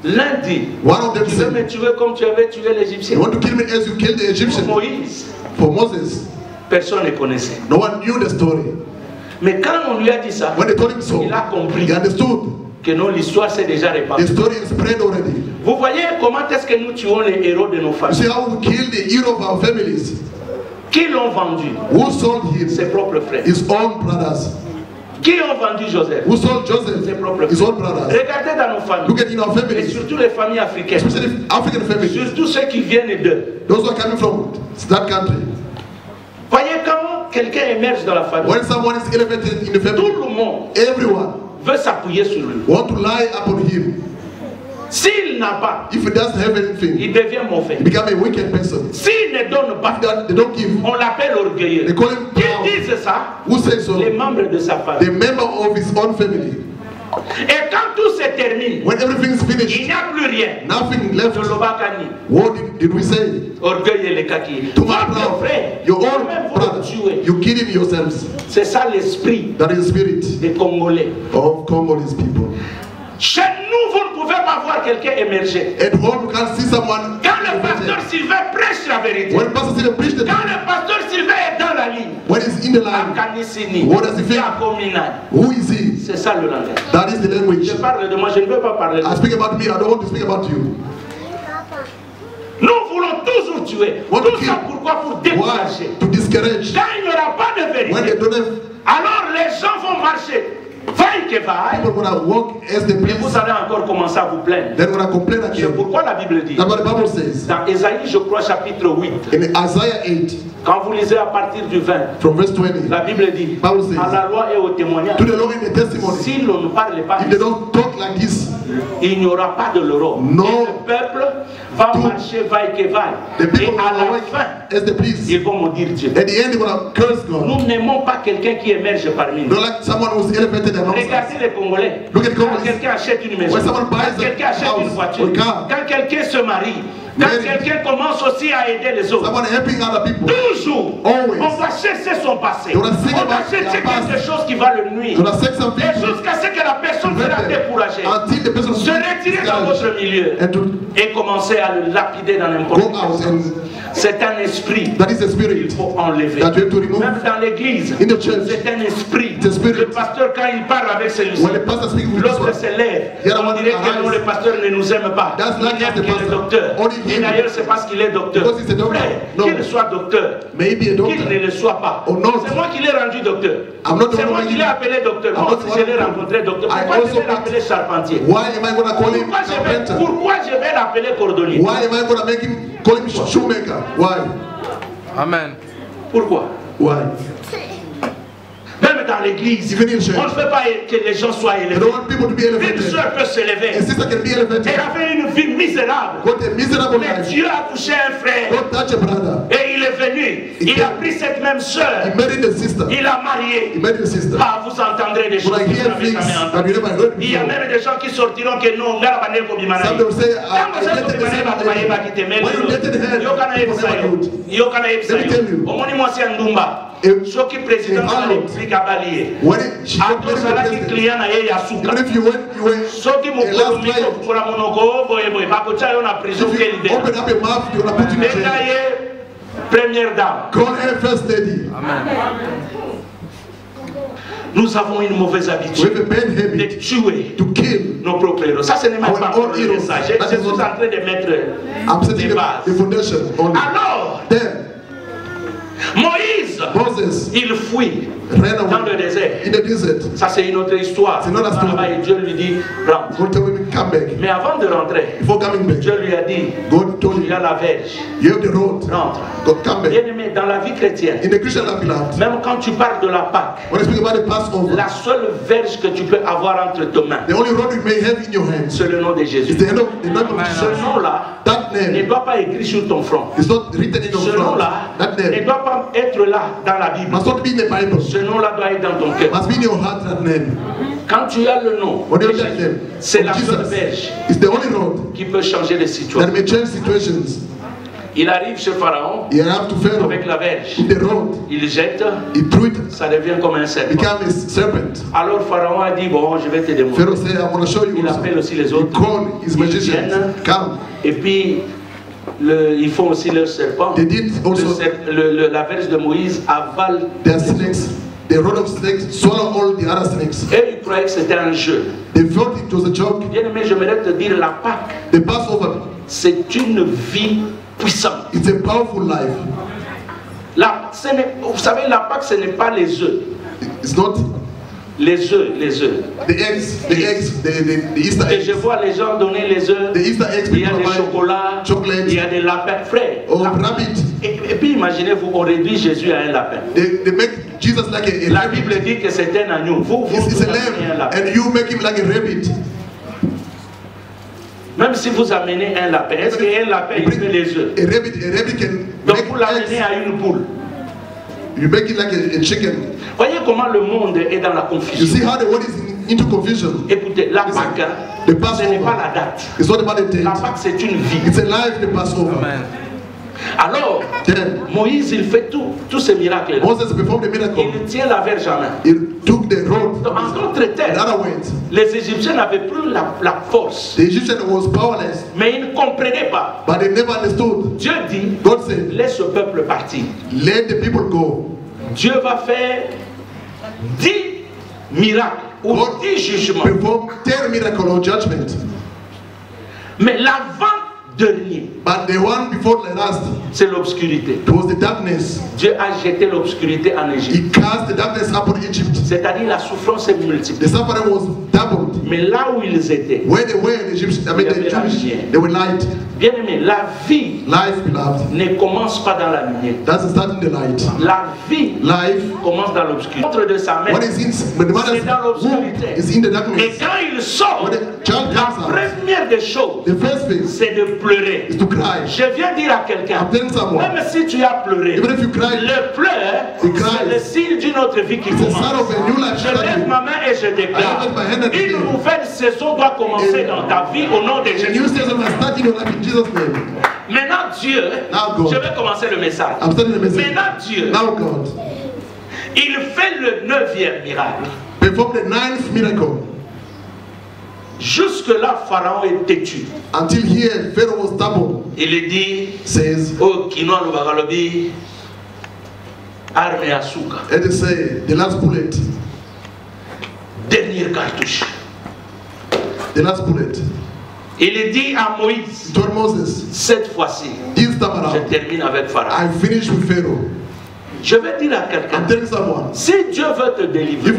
L'un dit, One of them tu veux me said, tuer comme tu avais tué you l'Égyptien. want to kill me as you killed the Pour Egyptian. Moïse, For Moses, personne ne connaissait. no one knew the story. Mais quand on lui a dit ça, When they told him so, il a compris he understood. que non, l'histoire s'est déjà The répandue. story is spread already. Vous voyez comment est-ce que nous tuons les héros de nos You familles? see how we kill the hero of our families. Qui l'ont vendu? Who sold him? Ses propres frères. His own brothers. Qui ont vendu Joseph? Who sold Joseph? Ses propres His frères. own brothers. Regardez dans nos familles. Look at in our Et families, surtout les familles africaines. especially African families. Surtout ceux qui viennent d'eux. Those who are coming from that country. Voyez quand quelqu'un émerge dans la famille, When someone is elevated in the tout family, le monde everyone veut s'appuyer sur lui. want to lie upon him. S'il n'a pas, If he doesn't have anything, il devient mauvais. he becomes a wicked person. S'il ne donne pas, If they don't give, on l'appelle orgueilleux. they call him Qui proud. disent ça? Who says so? Les membres de sa famille. The member of his own family. Et quand tout se termine, When everything is il finished, n'y a plus rien. nothing left. De l'Obakani, What did we say? orgueil et les kaki. To my Votre brother, frère, your own même vous le brother, tuez. you kill him yourselves. C'est ça l'esprit That is the spirit des Congolais. of Congolese people. Chez nous, vous ne pouvez pas voir quelqu'un émerger. At home, you can't see someone. Quand le pasteur Sylvain prêche la vérité, When Pastor Stephen preached the quand le pasteur Sylvain est dans la ligne, when he's in the à line, Kanisini, what does he think? à Kominai, Who is he? c'est ça le langage. That is the language. Je parle de moi, je ne veux pas parler de I moi. speak about me, I don't want to speak about you. Nous voulons toujours tuer. What to Tout ça kill? pourquoi? Pour Why? décourager. To discourage. Quand il n'y aura pas de When they vérité, don't have, alors les gens vont marcher. Vaille que vaille. people gonna walk as they Et vous please. allez encore commencer à vous plaindre. Then gonna complain C'est again. pourquoi la Bible dit, That's what the Bible says. dans Ésaïe, je crois, chapitre 8, In Isaiah 8, quand vous lisez à partir du 20, from verse 20, la Bible dit, Bible says, à la loi et au témoignage, to the law and the testimony, si l'on ne parle pas, if they don't talk like this, il n'y aura pas de l'Europe. No. Et le peuple va To- marcher vaille que vaille. the Et people à will la work fin, as they please. ils vont maudire Dieu. At the end, they're gonna curse God. Nous n'aimons pas quelqu'un qui émerge parmi nous. Don't like someone who's elevated amongst us. Regardez les Congolais. Look at Quand Congolese. quelqu'un achète une maison, When someone buys quand quelqu'un a achète house une voiture, or car, quand quelqu'un se marie, Quand quelqu'un commence aussi à aider les autres, toujours, on va chercher son passé. On va chercher quelque chose qui va le nuire. Et jusqu'à ce que la personne sera découragée, se retirer dans votre milieu et commencer à le lapider dans n'importe quel sens. C'est un esprit qu'il faut enlever. Même dans l'église, c'est un esprit. Le pasteur, quand il parle avec celui-ci, l'autre se lève. On dirait que non, le pasteur ne nous aime pas. Il aime qu'il est docteur. Et d'ailleurs, c'est parce qu'il est docteur. Frère, qu'il soit docteur, qu'il ne le soit pas. C'est moi qui l'ai rendu docteur. C'est moi qui l'ai appelé docteur. Moi aussi, je l'ai rencontré docteur. Pourquoi je vais l'appeler charpentier? Pourquoi je vais l'appeler cordonnier? Why? Amen. Pourquoi? Why? Même dans l'église, on ne veut pas que les gens soient élevés. Une soeur peut se lever. Elle avait une vie misérable. Mais Dieu a touché un frère. Et il est venu. Il a pris cette même soeur. Il a marié. Ah, vous entendrez des choses que vous n'avez jamais entendues. Il y a même des gens qui sortiront que non. Soki président de la République a balayé. Atozalaki client na ye ya suka. Soki mokolo miko pour monoko boye bakocha yo na prison ke libéré. Déjà première dame. Call her first lady. Amen. Nous avons une mauvaise habitude de tuer nos propres héros. Ça, ce n'est même pas pour le message. Je suis en train de mettre des bases. Alors, Moïse, il fuit dans le désert. Ça, c'est une autre histoire. Et Dieu lui dit, rentre. Mais avant de rentrer, Dieu lui a dit, il y a la verge. Rentre. Bien aimé, dans la vie chrétienne, même quand tu parles de la Pâque, la seule verge que tu peux avoir entre tes mains, c'est le nom de Jésus. Ce nom-là ne doit pas écrit sur ton front. Ce nom-là ne doit pas être là dans la Bible. Ce nom-là doit être dans ton cœur. Quand tu as le nom, c'est la seule verge qui peut changer les situations. Il arrive chez Pharaon avec la verge. Il jette, ça devient comme un serpent. Alors Pharaon a dit, bon, je vais te démontrer. Il appelle aussi les autres. Ils viennent, et puis ils font aussi leur serpent. La verge de Moïse avale The rod of snakes swallow all the other snakes. Et ils croyaient que c'était un jeu. They thought it was a joke. Bien aimé, j'aimerais te dire, la Pâque, the Passover, c'est une vie puissante. It's a powerful life. Vous savez, la Pâque, ce n'est pas les œufs. It's not les œufs. The eggs, the Easter eggs. Et je vois les gens donner les œufs. The Easter eggs. Il y a des chocolats, il y a des lapins frais. Oh, rabbit. Et puis imaginez-vous, on réduit Jésus à un lapin. They make Jesus like a La Bible dit que c'est un agneau. Vous it's a lamb, and you make him like a rabbit. Même si vous amenez un lapin, est-ce qu'un lapin il fait les œufs? A rabbit can donc vous l'amenez à une poule. You make it like a chicken. Voyez comment le monde est dans la confusion. You see how the world is into confusion. Écoutez, la Pâque, ce n'est pas la date. It's not about the date. La Pâque, c'est une vie. It's a life, the Passover. Amen. Alors, Moïse, il fait tous ces miracles. Moses performed the miracle. Il tient la verge en main. He took the rod. En d'autres termes, les Égyptiens n'avaient plus la force. The Egyptian was powerless. Mais ils ne comprenaient pas. But they never understood. Dieu dit, God said, laisse ce peuple partir. Let the people go. Dieu va faire 10 miracles ou 10 jugements. Perform 10 miracles or judgment. Mais l'avant-dernier, but the one before the last, c'est l'obscurité. It was the darkness. Dieu a jeté l'obscurité en Égypte. He cast the darkness upon Egypt. C'est-à-dire la souffrance est multiple. The suffering was doubled. Mais là où ils étaient, where they were in Egypt, I mean the Jewish, they were light. Bien aimé, la vie ne commence pas dans la lumière. Doesn't start in the light. La vie commence dans l'obscurité. L'autre de sa mère, c'est dans l'obscurité. Et quand il sort, la première des choses, c'est de pleurer. Je viens dire à quelqu'un, même si tu as pleuré, le pleur, c'est le signe d'une autre vie qui commence. Je lève ma main et je déclare, une nouvelle saison doit commencer dans ta vie au nom de Jésus. Maintenant Dieu, je vais commencer le message. Maintenant Dieu, il fait le 9e miracle. Perform the 9th miracle. Jusque là, Pharaon est têtu. Until here, Pharaoh was stubborn. Il dit, says, oh, Kinoa no bagalobi, arme asuka. And they say, the last bullet. Dernière cartouche. The last bullet. Il dit à Moïse, told Moses, cette fois-ci, je termine avec Pharaon. I finish with Pharaoh. Je vais dire à quelqu'un, si Dieu veut te délivrer,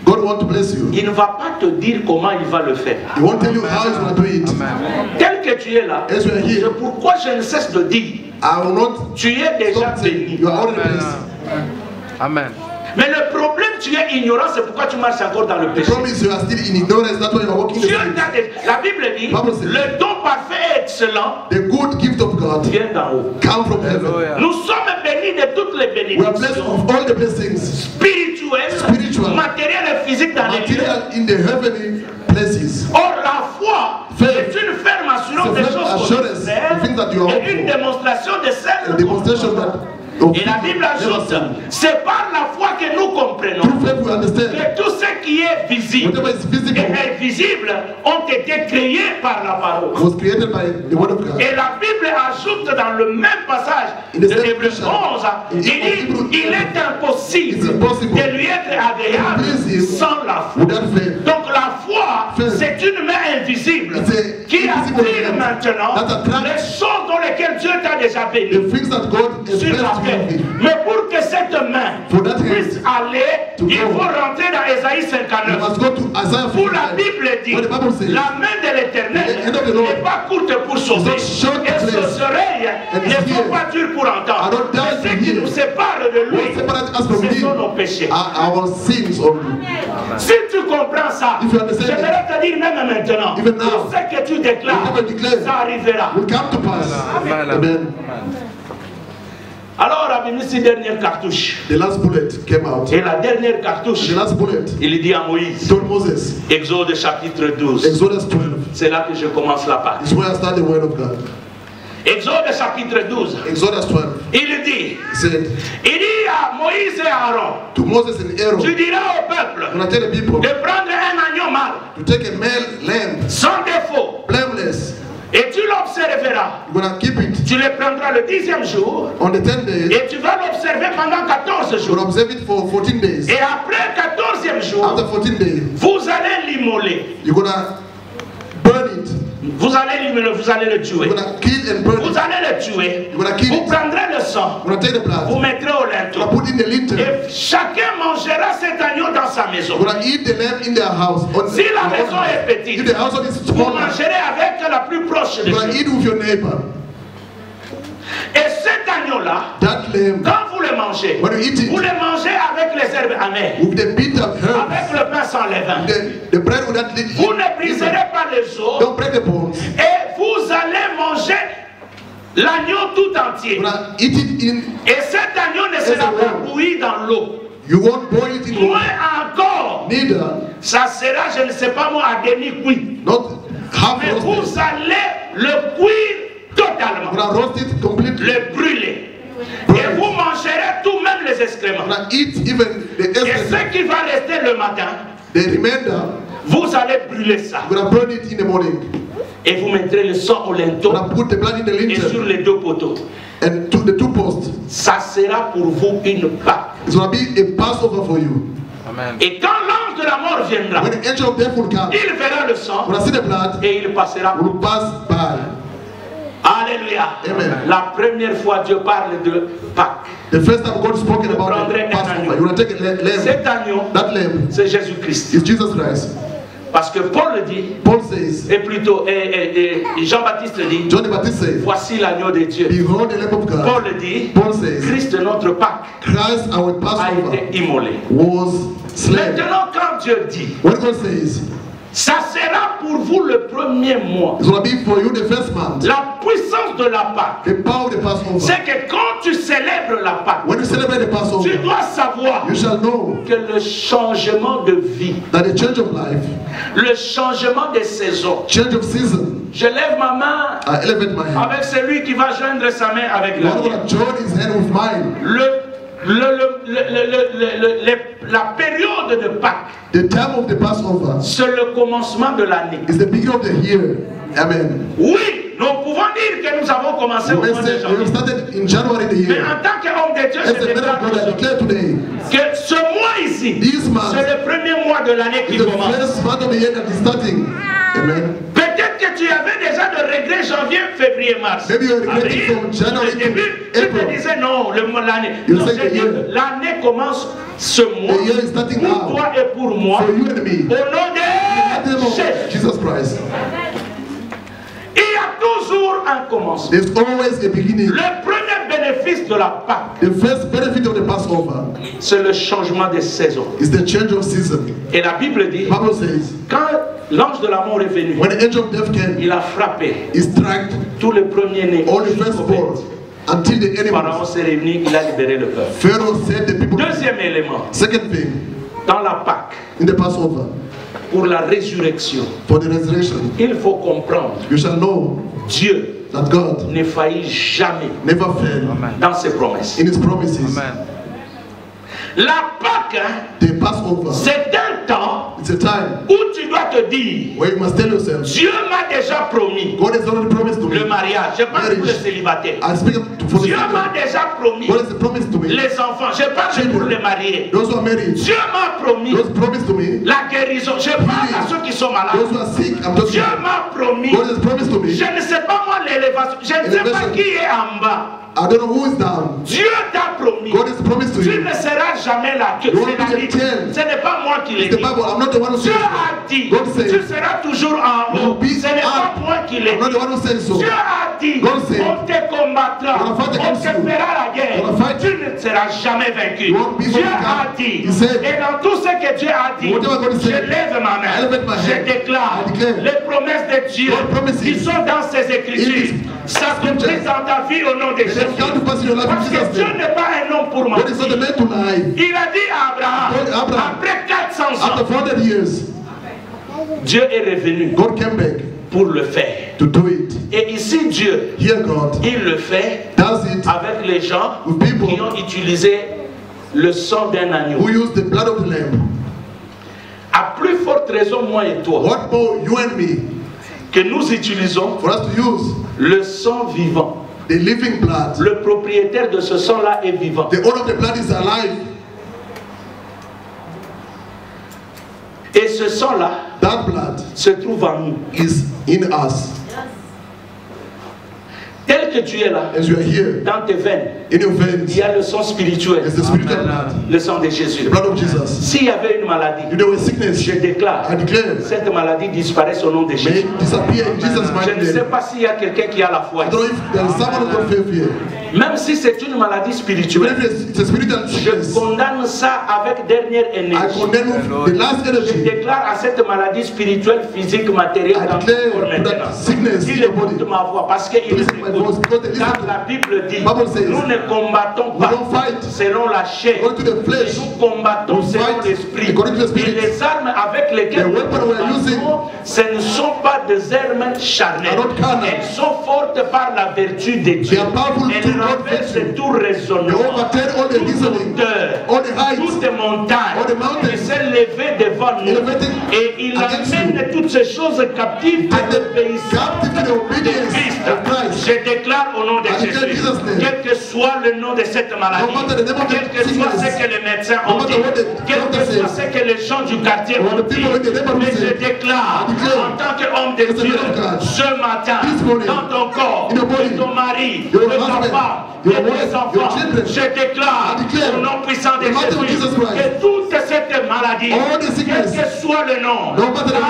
God want to bless you, il ne va pas te dire comment il va le faire. He won't tell you how he's going to do it. Tel que tu es là, c'est pourquoi je ne cesse de dire, tu es déjà béni. You are already blessed. Amen. Mais le problème, tu es ignorant, c'est pourquoi tu marches encore dans le péché. La Bible dit, le don parfait et excellent vient d'en haut. Nous sommes bénis de toutes les bénédictions spirituelles, matérielles et physiques dans les lieux. Or, la foi est une ferme assurance des choses et une démonstration de celles. Et la Bible ajoute, c'est par la foi que nous comprenons que tout ce qui est visible et invisible ont été créés par la parole. Et la Bible ajoute dans le même passage de Hébreux 11, il dit, il est impossible de lui être agréable sans la foi. Donc la foi, c'est une main invisible qui attire maintenant les choses dans lesquelles Dieu t'a déjà béni sur la terre. Mais pour que cette main puisse aller, il faut rentrer dans Ésaïe 59. Où la Bible dit, la main de l'Éternel n'est pas courte pour sauver, et ses oreilles ne sont pas dures pour entendre. Mais ce qui nous sépare de lui, ce sont nos péchés. Si tu comprends ça, j'aimerais te dire même maintenant, tout ce que tu déclares, ça arrivera. Amen. Alors, a mis cette dernière cartouche. The last bullet came out. Et la dernière cartouche, the last bullet, il dit à Moïse, told Moses, Exode chapitre 12. Exodus 12. C'est là que je commence la part. It's where I start the word of God. Exode chapitre 12. Exodus 12. Il dit à Moïse et à Aaron, to Moses and Aaron, tu diras au peuple de prendre un agneau mâle, to take a male lamb, sans défaut, blameless. Et tu l'observeras. Tu le prendras le 10e jour. On the 10 days. Et tu vas l'observer pendant 14 jours. Observe it for 14 days. Et après 14e jour, after 14 days, vous allez l'immoler. You're gonna burn it. Vous allez l'immoler, vous allez le tuer. You're gonna kill and burn vous allez le tuer. You're gonna kill vous prendrez le sang. You're gonna take the blood. Vous mettrez au linteau. Put in the lintel. Et chacun mangera cet agneau dans sa maison. You're gonna eat the lamb in their house. Si la maison est petite, if the household is small, vous mangerez avec la plus proche de vous. You're gonna eat with your neighbor. Et cet agneau-là, quand vous le mangez, vous le mangez avec les herbes amères, avec le pain sans levain. Vous ne briserez pas les os et vous allez manger l'agneau tout entier. Et cet agneau ne sera pas bouilli dans l'eau. Moins encore, ça sera, je ne sais pas moi, à demi-cuit. Mais vous allez le cuire totalement, le brûler. Et vous mangerez tout, même les excréments. Et ce qui va rester le matin, vous allez brûler ça. Et vous mettrez le sang au linteau et sur les deux poteaux. Ça sera pour vous une Pâque. Et quand l'ange de la mort viendra, il verra le sang et il passera. Alléluia. La première fois Dieu parle de Pâques. The first time God spoke about Passover, you will take a lamb. Cet agneau, c'est Jésus-Christ. It's Jesus Christ. Parce que Paul dit, Paul says, et plutôt Jean-Baptiste dit, John the Baptist says, voici l'agneau de Dieu. Behold the Lamb of God. Paul dit, Paul says, Christ notre Pâque Christ our Passover a été immolé. Was slain. Maintenant quand Dieu dit, when God says, ça sera pour vous le premier mois. It's going to be for you the first month. La puissance de la Pâque, the power of the Passover, c'est que quand tu célèbres la Pâque, when you celebrate the Passover, tu dois savoir you shall know que le changement de vie, that the change of life, le changement des saisons. change of season, Je lève ma main I elevate my hand. avec celui qui va joindre sa main avec la I'm mienne. going to join his hand with mine. La période de Pâques, The time of the Passover c'est le commencement de l'année. is the beginning of the year. Amen. Oui, nous pouvons dire que nous avons commencé au We mois de say we janvier. started in January the Mais year. en tant qu'homme de Dieu, As je the man déclare of God, I declare today, que ce mois ici, this month c'est le premier mois de l'année qui is the commence. first month of the year that is starting. Amen. Peut-être que tu avais déjà de regrets janvier, février, mars. Maybe you are regretting Avril, from January au début, to tu te April. disais non, l'année. You Non, say j'ai the dit, year. l'année commence ce mois The year is starting pour now. toi et pour moi. For you and me. Au nom In the name de of Jésus. Jesus Christ. Il y a toujours un commencement. There's always a beginning. Le premier bénéfice de la Pâque, The first benefit of the Passover c'est le changement des saisons. is the change of season. Et la Bible dit, The Bible says, quand l'ange de la mort est venu, when the angel of death came, il a frappé he struck tous les premiers-nés. all the jusqu'aux firstborn bêtes. until the Pharaon animals. s'est réuni, il a libéré le peuple. Pharaoh said the people. Deuxième élément, Second thing, dans la Pâque, in the Passover, pour la résurrection, for the resurrection, il faut comprendre, you shall know Dieu that God ne faillit jamais never failed dans ses promesses. in his promises. Amen. La Pâque, hein, The Passover, c'est un temps it's a time où tu dois te dire, where you must tell yourself, Dieu m'a déjà promis God has already promised to le me. mariage. Je parle pour les célibataires. I speak for the Dieu m'a single. déjà promis God has promised to me. les enfants. Je parle pour les mariés. Those who are married, Dieu m'a promis those promised to me. la guérison. Je parle à ceux qui sont malades. Those who are sick, I'm talking Dieu to. m'a promis. God has promised to me. Je ne sais pas moi l'élévation. Je ne sais pas qui est en bas. I don't know who is down. Dieu t'a promis. God has promised to Tu you. ne seras jamais là. You won't be the Ce tenth. n'est pas moi qui l'ai It's the dit. Bible. I'm not the one who Dieu says a dit, God said, tu seras toujours en you will haut. be Ce n'est pas up. moi qui l'ai I'm not dit. the one who says so. Dieu a dit, God said, on te combattra, I'm gonna fight on te against you. fera la guerre. I'm gonna fight. Tu ne seras jamais vaincu. You won't be Dieu overcome. a dit, He said, et dans tout ce que Dieu a dit, whatever God je said, lève ma main, I elevate my je hand. déclare I declare les promesses de Dieu God promises qui sont dans ces écritures. S'accomplissent dans ta vie au nom de Let Jésus. them come to pass in your life in Parce que Jesus' Dieu name. n'est pas un homme pour God is not mentir. the man to lie. Il a dit à Abraham, Abraham, après 400 after ans, 400 years, Dieu est revenu God came back pour le faire. to do it. Et ici, Dieu, Here God il le fait does it avec les gens with people qui ont utilisé le sang d'un agneau. who use the blood of the lamb. À plus forte raison, moi et toi, What more you and me que nous utilisons for us to use le sang vivant. the living blood. Le propriétaire de ce sang-là est vivant. The owner of the blood is alive. Et ce sang-là That blood se trouve en nous. is in us. Tel que tu es là, As you are here, dans tes veines, in your il veins, y a le sang spirituel, is the spiritual blood, le sang de Jésus. the blood of Jesus. S'il y avait une maladie, If there were sickness, je déclare, I declare, cette maladie disparaisse au nom de may Jésus. it disappear in Jesus' Je mighty ne sais name. pas s'il y a quelqu'un qui a la foi. I don't know if there is someone who got faith here. Même si c'est une maladie Even spirituelle, if it's a spiritual je sickness, condamne ça avec dernière I énergie. condemn with the last Je energy. déclare à cette maladie spirituelle, physique, matérielle I dans ton declare corps to maintenant. that sickness in Il your body. écoute ma voix parce qu'il To listen to my voice, because they listen Car to la Bible dit, Bible says, nous ne combattons we pas don't fight selon la chair, according to the flesh. nous combattons We selon fight l'esprit. according to the Et spirit. les armes avec lesquelles The nous weapon we are using combattons, ce ne sont pas des armes charnelles. are not carnal. Elles sont fortes par la vertu de Dieu. They are powerful Elles through God's renversent virtue. tout They raisonnement, overturn all the toute reasoning, hauteur, all the heights, toutes montagnes all the mountains, qui s'est levé devant nous. elevating Et il against amène toutes ces choses captives à and the l'obéissance captive to the de obedience Christ. of Christ. Je déclare au nom de I declare Jésus, Jesus' name. quel que soit le nom de cette maladie, No matter the name of the quel que soit sickness, ce que les médecins no ont matter dit, what the quel que doctor soit says, ce que les gens du quartier or ont the dit, people in the neighborhood mais je say, déclare I declare, en tant qu'homme de as a Dieu, man of God, ce matin, this morning, dans ton corps, in your body, de ton mari, your de ta husband, femme, your de tes wife, enfants, your children, je déclare I declare, au nom puissant de the mighty of Jésus Jesus Christ, que toute cette maladie, all the quel sickness, que soit le nom, no matter the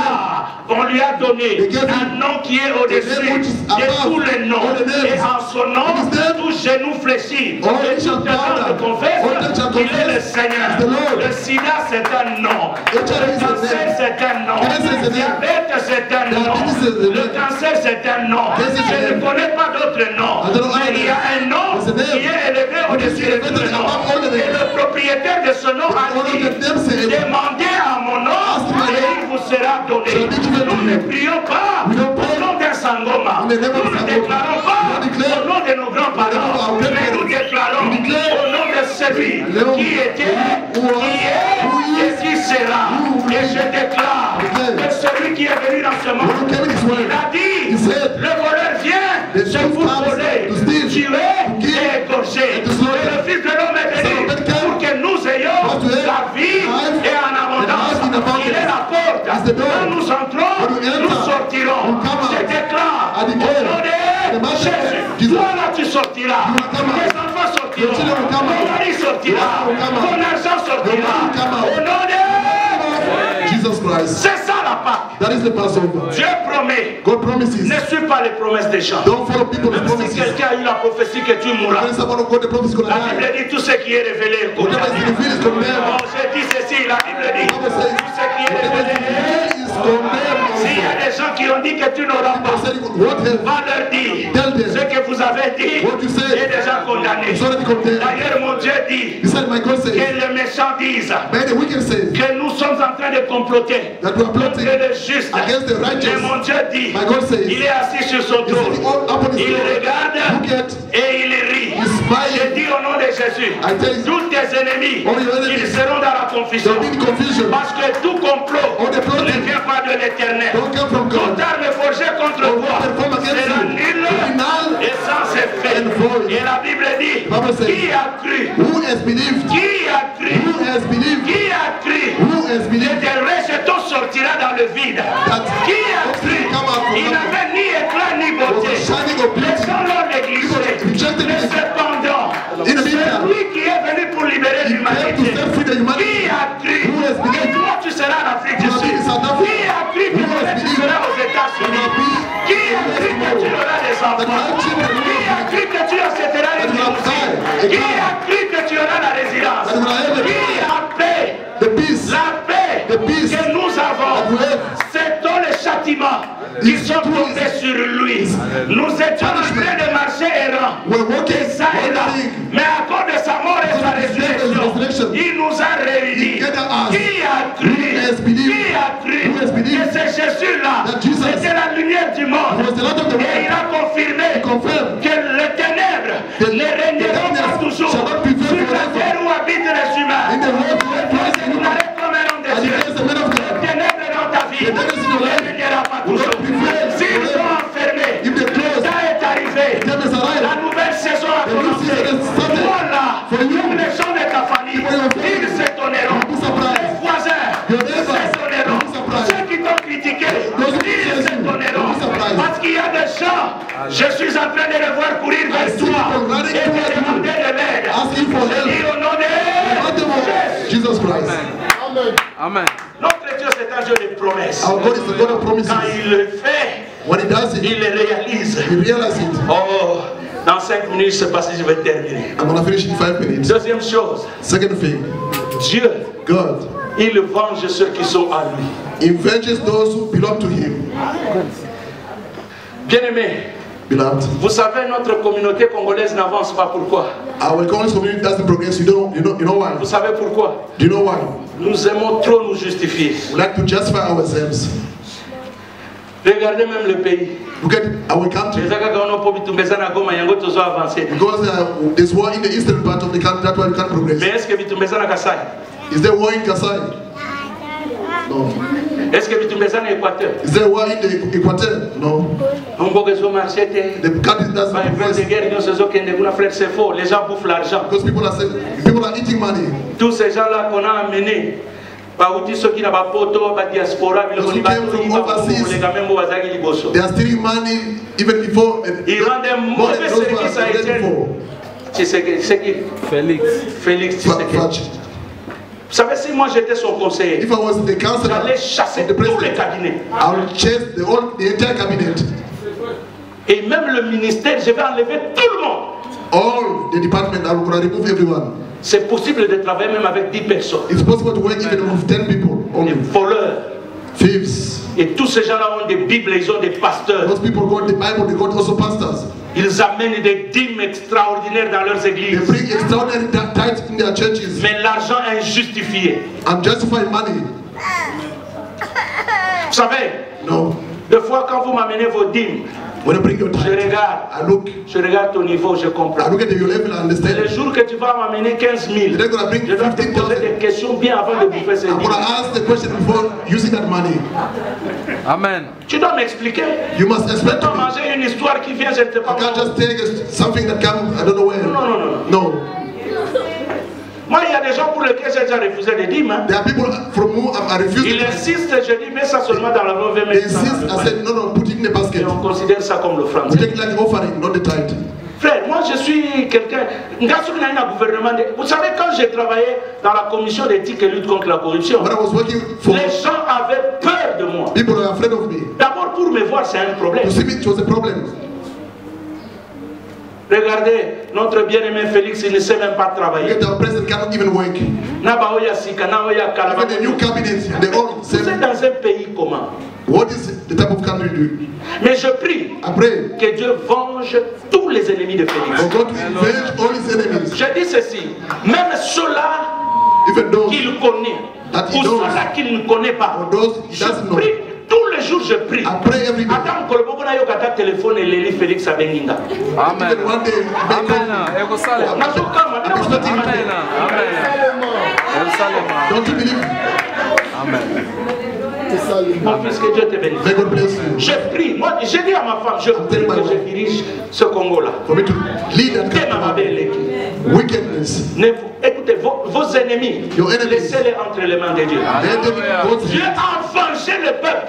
on lui a donné They gave un him nom qui est the au-dessus name which is de above tous les noms. all the names. Et en son nom, In his name, tout genou fléchit. all Et knee shall toute bow langue down, confesse all tongue shall qu'il est le confess Seigneur. is the Lord. Le sida, c'est un nom. HIV Le is a cancer, name. c'est un nom. Cancer is Le a name. diabète, c'est un nom. Diabetes is a Le name. cancer, c'est un nom. Cancer is a Je ne name. connais pas d'autres noms. I don't know Mais il y a un nom There's a name qui est élevé au-dessus de tous les noms. Et le propriétaire de ce nom a dit, demandez à mon nom et il vous sera donné. Nous ne prions pas au nom d'un sangoma. Nous ne déclarons pas au nom de nos grands-parents. Mais nous déclarons au nom de celui qui était, qui est et qui sera. Et je déclare que celui qui est venu dans ce monde, il a dit, le voleur vient se vous voler, tuer et égorger. Et le Fils de l'homme est venu pour que nous ayons la vie et en abondance. Il est la porte. Quand nous entrons, nous sortirons. Je déclare au nom de Jésus, toi là tu sortiras, tes enfants sortiront, ton mari sortira, ton argent sortira. Au nom de Jesus Christ. C'est ça la Pâque. That is the Passover. Dieu promet. God promises. Ne suis pas les promesses des gens. Don't follow people's Même promises. si quelqu'un a eu la prophétie que tu mourras. When someone got the promise gonna La die. Bible dit tout ce qui est révélé est condamné. Whatever is revealed is condemned. Oh, je dis ceci, la Bible dit tout ce qui est révélé is condemned. S'il y a des gens qui ont dit que tu n'auras pas, va leur dire ce que vous avez dit est déjà condamné. D'ailleurs mon Dieu dit que les méchants disent que nous sommes en train de comploter contre le juste. Mais mon Dieu dit, il est assis sur son trône, il regarde et il rit. Je dis au nom de Jésus, tous tes ennemis, ils seront dans la confusion. Parce que tout complot ne vient pas de l'éternel. Toute arme forgée contre toi sera nulle et sans effet. Et la Bible dit, qui a cru? Qui a cru? Qui a cru? Et des rejetons sortira dans le vide. Qui a cru? Il n'avait ni éclat ni beauté. Les gens l'ont négligé. Mais cependant, celui qui est venu pour libérer l'humanité, qui a cru? Et toi tu seras en Afrique du Sud. Qui a cru que tu seras aux États-Unis? Qui a cru que tu auras des enfants? Qui a cru que tu accepteras une limousine? Qui a cru que tu auras la résidence? Qui a paix? La paix que nous avons, c'est dans les châtiments qui sont tombés sur lui. Nous étions en train de marcher errant, et ça et là. Mais à cause de sa mort et sa résurrection, il nous a réunis. Qui a cru? Qui a cru que c'est Jésus-là? C'était la lumière du monde. Et il a confirmé que les ténèbres ne régneront pas toujours sur la terre où habitent les humains. Vous n'allez comme un homme de Dieu. Les ténèbres dans ta vie ne régnera pas toujours. S'ils sont enfermés, le temps est arrivé. La nouvelle saison a commencé. Voilà, comme les gens de ta famille, ils s'étonneront. Les voisins s'étonneront. Ceux qui t'ont critiqué, ils s'étonneront. Parce qu'il y a des gens, je suis en train de les voir courir vers toi et te demander de l'aide. Je dis au nom de Jesus Christ. Amen. Notre Dieu, c'est un Dieu de promesses. Our God is the God of promises. Quand il le fait, When he does it, il le réalise. he realizes it. Oh, dans 5 minutes, je ne sais pas si je vais terminer. I'm gonna finish in 5 minutes. Deuxième chose, Second thing, Dieu, God, il venge ceux qui sont à lui. he venges those who belong to him. Bien-aimés, Beloved, vous savez, notre communauté congolaise n'avance pas. Pourquoi? our Congolese community doesn't progress. You know why? Vous savez pourquoi? Do you know why? Nous aimons trop nous justifier. We like to justify ourselves. Regardez même le pays. Look at our country. Because there's war in the eastern part of the country, that's why we can't progress. Mais est-ce que Bitumbezana Kasai? Is there war in Kasai? No. Est-ce que Bitumbezana Équateur? Is there war in the Equator? No. The country doesn't progress. Les gens bouffent l'argent. Because people are eating money. Tous ces gens-là qu'on a amenés, ceux qui n'ont pas poto, la diaspora, Those who came from overseas, they are stealing money even before. Ils rendent un mauvais service à Étienne. Félix Tshisekedi. Vous savez, si moi j'étais son conseiller, If I was the counselor, j'allais chasser tous les cabinets. I would chase the entire cabinet. Et même le ministère, je vais enlever tout le monde. All the department, I would remove everyone. C'est possible de travailler même avec 10 personnes. It's possible to work even with 10 people only. Des voleurs. Thieves. Et tous ces gens-là ont des Bibles, ils ont des pasteurs. Those people got the Bible, they got also pastors. Ils amènent des dîmes extraordinaires dans leurs églises. They bring extraordinary tithes in their churches. Mais l'argent injustifié. Unjustified money. Vous savez, no. Des fois quand vous m'amenez vos dîmes, when I bring your tithe, je regarde ton niveau, je comprends. I look at your level, I understand. Et le jour que tu vas m'amener 15 000, je dois te poser des questions bien avant de bouffer ces dîmes. I'm going to ask the question before using that money. Amen. Tu dois m'expliquer. You must explain to me. Manger une histoire qui vient, je ne sais pas. I can't just take something that comes, I don't know where. No. Moi, il y a des gens pour lesquels j'ai déjà refusé des dîmes. There are people from whom I refuse. Ils insistent, je dis, mets ça seulement dans la main. They insist, I said, no, put it in the basket. Et on considère ça comme l'offrande. We take it like an offering, not the tithe. Frère, moi je suis quelqu'un. Vous savez, quand j'ai travaillé dans la commission d'éthique et lutte contre la corruption, les gens avaient peur de moi. People were afraid of me. D'abord, pour me voir, c'est un problème. To see me, it was a problem. Regardez, notre bien-aimé Félix, il ne sait même pas travailler. The president cannot even work. Even the new cabinet, they all say. Vous êtes dans un pays comment? What is the type of country do? Mais je prie que Dieu venge tous les ennemis de Félix. God to avenge all his enemies. Je dis ceci, même ceux-là qu'il connaît, ou ceux-là qu'il ne connaît pas, je prie. Tous les jours je prie. Attends, Kolobokona yokata téléphone et Léli Félix Abenginga. Amen. Don't you believe? Amen. Mon fils, que Dieu te bénisse. Je prie. Moi, j'ai dit à ma femme, je prie que je dirige ce Congo-là. For me to lead that country. Wickedness. Écoutez, vos ennemis, laissez-les entre les mains de Dieu. Dieu a vengé le peuple.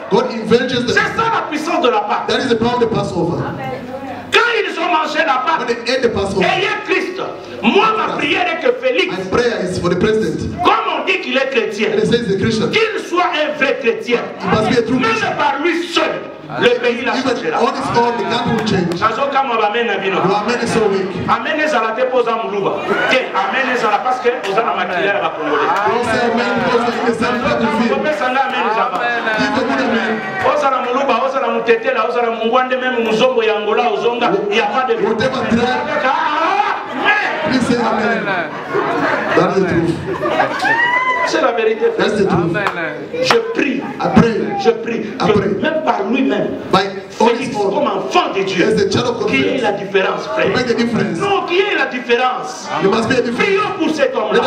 C'est ça la puissance de la Pâque. That is the power of the Passover. Quand ils ont mangé la Pâque, ayez Christ. Moi, ma prière est que Félix, my prayer is for the president. Comme on dit qu'il est chrétien, qu'il soit un vrai chrétien, même par lui seul, le pays la changera. Amen is so weak. Amen est à la tête aux âmes louba. Amen est à la parce que aux âmes maquillées à la congolais. Osala muluba, osala mutetela, osala mungwande même muzombo ya Angola, ozonga, il n'y a pas de Please say amen. That's the truth. C'est la vérité. That's the truth. Je prie. Je prie. Que même par lui-même, Félix, comme enfant de Dieu, qui est la différence, frère. Non, qui est la différence. Prions pour cet homme-là.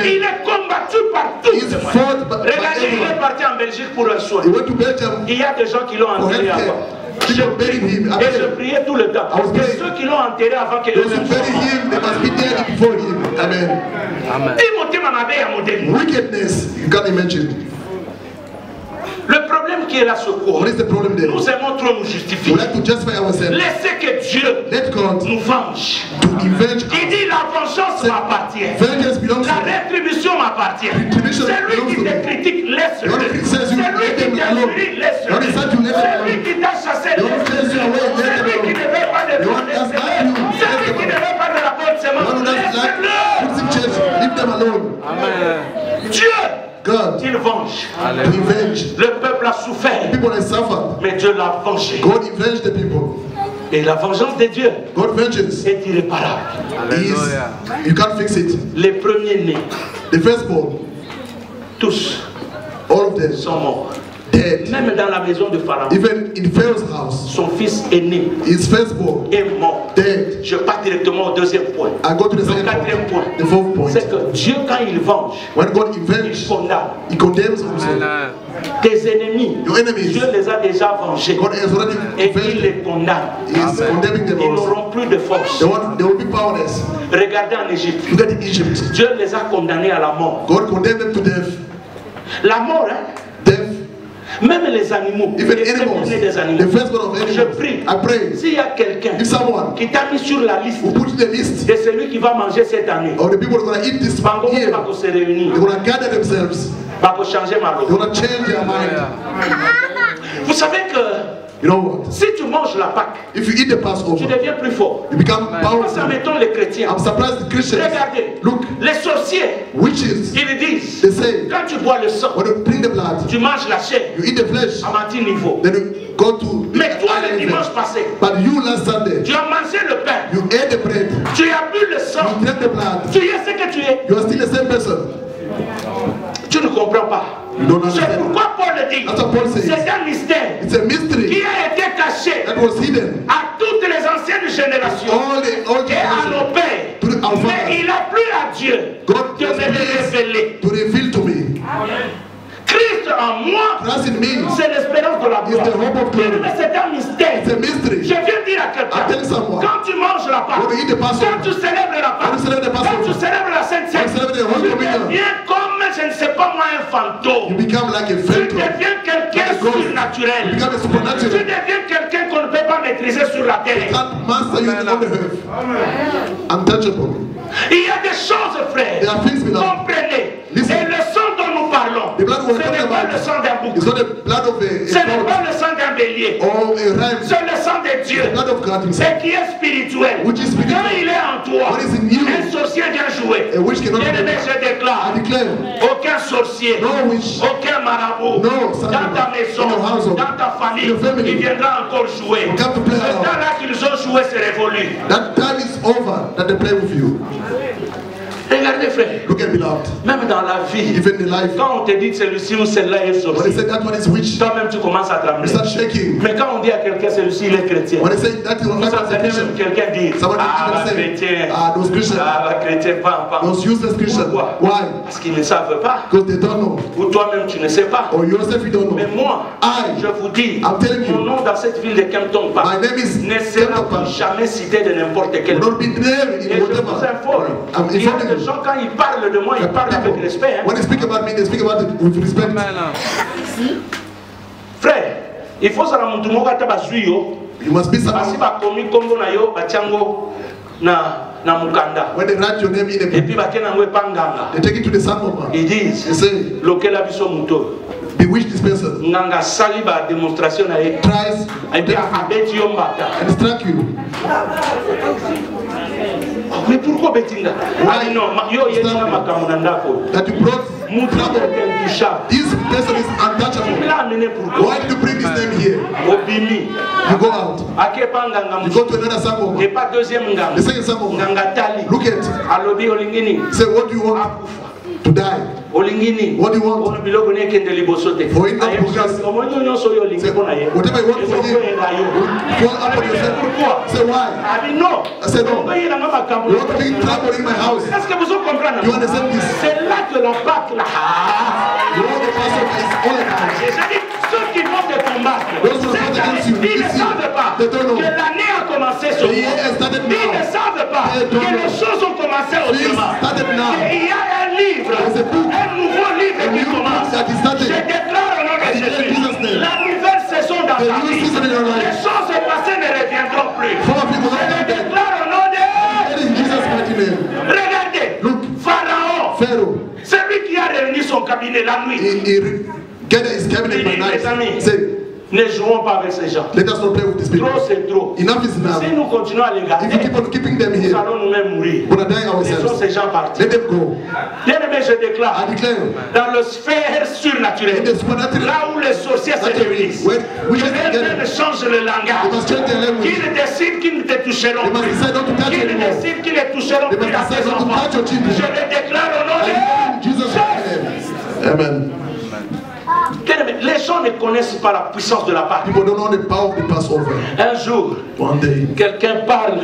Il est combattu par tous. Regardez, il est parti en Belgique pour un soin. Il y a des gens qui l'ont enterré avant. Et je priais tout le temps. Et ceux qui l'ont enterré avant qu'il le Amen. Wickedness, you can't imagine. Le problème qui est là, ce quoi? Nous aimons trop nous justifier. Laissez que Dieu nous venge. Il dit la vengeance m'appartient. La rétribution m'appartient. Celui qui te critique, laisse-le. Celui qui t'insulte, laisse-le. Celui qui t'a chassé, laisse-le. Celui qui ne veut pas de toi, laisse-le. Celui qui ne veut pas de la bonne semence, laisse-le. Dieu, God, il venge. Revenge. Le peuple a souffert. People have suffered. Mais Dieu l'a vengé. God avenged the people. Et la vengeance de Dieu est irréparable. You can't fix it. Les premiers-nés, the firstborn, tous, all of them sont morts. Dead. Même dans la maison de Pharaon, even in Pharaoh's house, son fils aîné his firstborn est mort. Dead. Je passe directement au deuxième point. I go to the quatrième point. The fourth point. C'est que Dieu, quand il venge, when God avenge, il condamne. He condemns himself. Tes ennemis, your enemies, Dieu les a déjà vengés. God has already et il les condamne. He is condemning them. Ils n'auront plus de force. They will be powerless. Regardez en Égypte. Look at Egypt. Dieu les a condamnés à la mort. God condemned them to death. La mort, hein? Death. Même les animaux, even animals, des animaux. The first one of animals. Je prie. I pray. S'il y a quelqu'un qui t'a mis sur la liste, de celui qui va manger cette année, or the people who are going to eat this year, se réunir. They're going to gather themselves. Changer ma They're going to change their mind. Vous savez que You know what? Si tu manges la Pâque, if you eat the Passover, tu deviens plus fort. You become powerful. Ça m'étonne les chrétiens. I'm surprised the Christians. Regardez, look, les sorciers, witches, ils disent, they say, quand tu bois le sang, when you drink the blood, tu manges la chair, you eat the flesh, à matin niveau. then you go to Mais toi le dimanche passé, but you last Sunday, tu as mangé le pain, you ate the bread, tu as bu le sang, you drank the blood, tu es ce que tu es. You are still the same person. Tu ne comprends pas. C'est pourquoi Paul dit, c'est un mystère It's a mystery qui a été caché that was hidden à toutes les anciennes générations et à nos pères. Mais il a plu à Dieu de me le révéler. To reveal to me. Christ en moi, c'est l'espérance de la gloire. Mais c'est un mystère. Je viens dire à quelqu'un, quand tu manges la Pâque, quand tu célèbres la Pâque, quand tu célèbres la Sainte Seine, tu deviens comme, je ne sais pas moi, un fantôme. Tu deviens quelqu'un surnaturel. Tu deviens quelqu'un qu'on ne peut pas maîtriser sur la terre. Il y a des choses, frères, comprenez. Et le sang dont nous parlons, ce n'est pas le sang d'un bouc, ce n'est pas le sang d'un bélier, c'est le sang de Dieu, et qui est spirituel. Quand il est en toi, un sorcier vient jouer. Bien-aimé, je déclare, aucun sorcier, aucun marabout, dans ta maison, dans ta famille, il viendra encore jouer. Le temps-là qu'ils ont joué, c'est révolu. That time is over, that they play with you. Regardez, frère. Look at me, Lord. Même dans la vie, even in life, quand on te dit celui-ci ou celle-là est sorcier, toi-même tu commences à trembler. Mais quand on dit à quelqu'un celui-ci il est chrétien, vous entendez même quelqu'un dire ah, chrétien, ah, chrétien, pas. Pourquoi? Parce qu'ils ne savent pas. Ou toi-même tu ne sais pas. Mais moi, je vous dis, mon nom dans cette ville de Kempton Park ne sera jamais cité de n'importe quel nom. Et je vous informe, il y a des gens quand ils parlent de moi, ils parlent avec respect. When they speak about me, they speak about it with respect. Frère, il faut savoir que tout le monde a you must be someone. When they write your name in a book, they take it to the Sangoma. Ils disent, they say, bewitch this person. Nganga saliba démonstration aye. Tries and struck you. Mais pourquoi Betinga? Why? Non, yo yena makamuna ndako. That you brought trouble. This person is untouchable. Why did you bring his name here? Obimi. You go out. You go to another Sangoma. Et pas deuxième nganga. The second Sangoma. Nganga tali. Look at. Alobi olingini. Say what do you want? To die. Olingini. What do you want? For him to progress. Say whatever you want for him. Fall up on yourself. Say why? I said no. You want to be in trouble in my house. You understand this? C'est là que la batte là. You want the person is all about. Ceux qui vont te combattre, ils ne savent pas que l'année a commencé sur moi. Ils ne savent pas que les choses ont commencé autrement. Il y a un livre, un nouveau livre qui commence. Je déclare au nom de Jésus, la nouvelle saison dans ta vie, les choses passées ne reviendront plus. Je déclare au nom de... Regardez, Pharaon, celui qui a réuni son cabinet la nuit. Gather his cabinet by night. Say, ne jouons pas avec ces gens. Let us not play with these people. Trop c'est trop. Enough is enough. Si nous continuons à les garder, if you keep on keeping them here, nous allons nous-mêmes mourir. We're gonna die ourselves. Laissons ces gens partir. Let them go. Bien-aimé, je déclare, I declare, dans le sphère surnaturel, là où les sorciers se réunissent, qu'ils changent le langage, qu'ils décident qu'ils ne te toucheront plus, qu'ils décident qu'ils ne toucheront plus à tes enfants. Je le déclare au nom de Jésus. Amen. Les gens ne connaissent pas la puissance de la Pâque. People don't know the power of the Passover. Un jour, quelqu'un parle.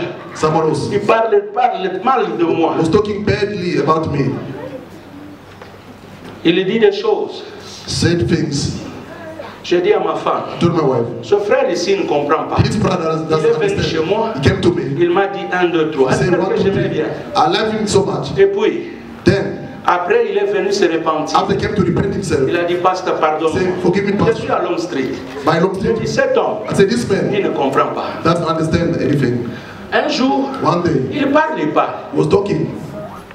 Il parle mal de moi. Was talking badly about me. Il dit des choses. Said things. J'ai dit à ma femme, told my wife, ce frère ici ne comprend pas. His brother il est venu chez moi. He came to me. Il m'a dit 1, 2, 3. I love him so much. Et puis, then, après, il est venu se repentir. After he came to repent himself, il a dit, Pasteur, pardon. Forgive me, Pastor. Je suis à Long Street. By Long Street. J'ai dit, cet homme, I said, this man, il ne comprend pas. Doesn't understand anything. Un jour, one day, il parle. Was talking.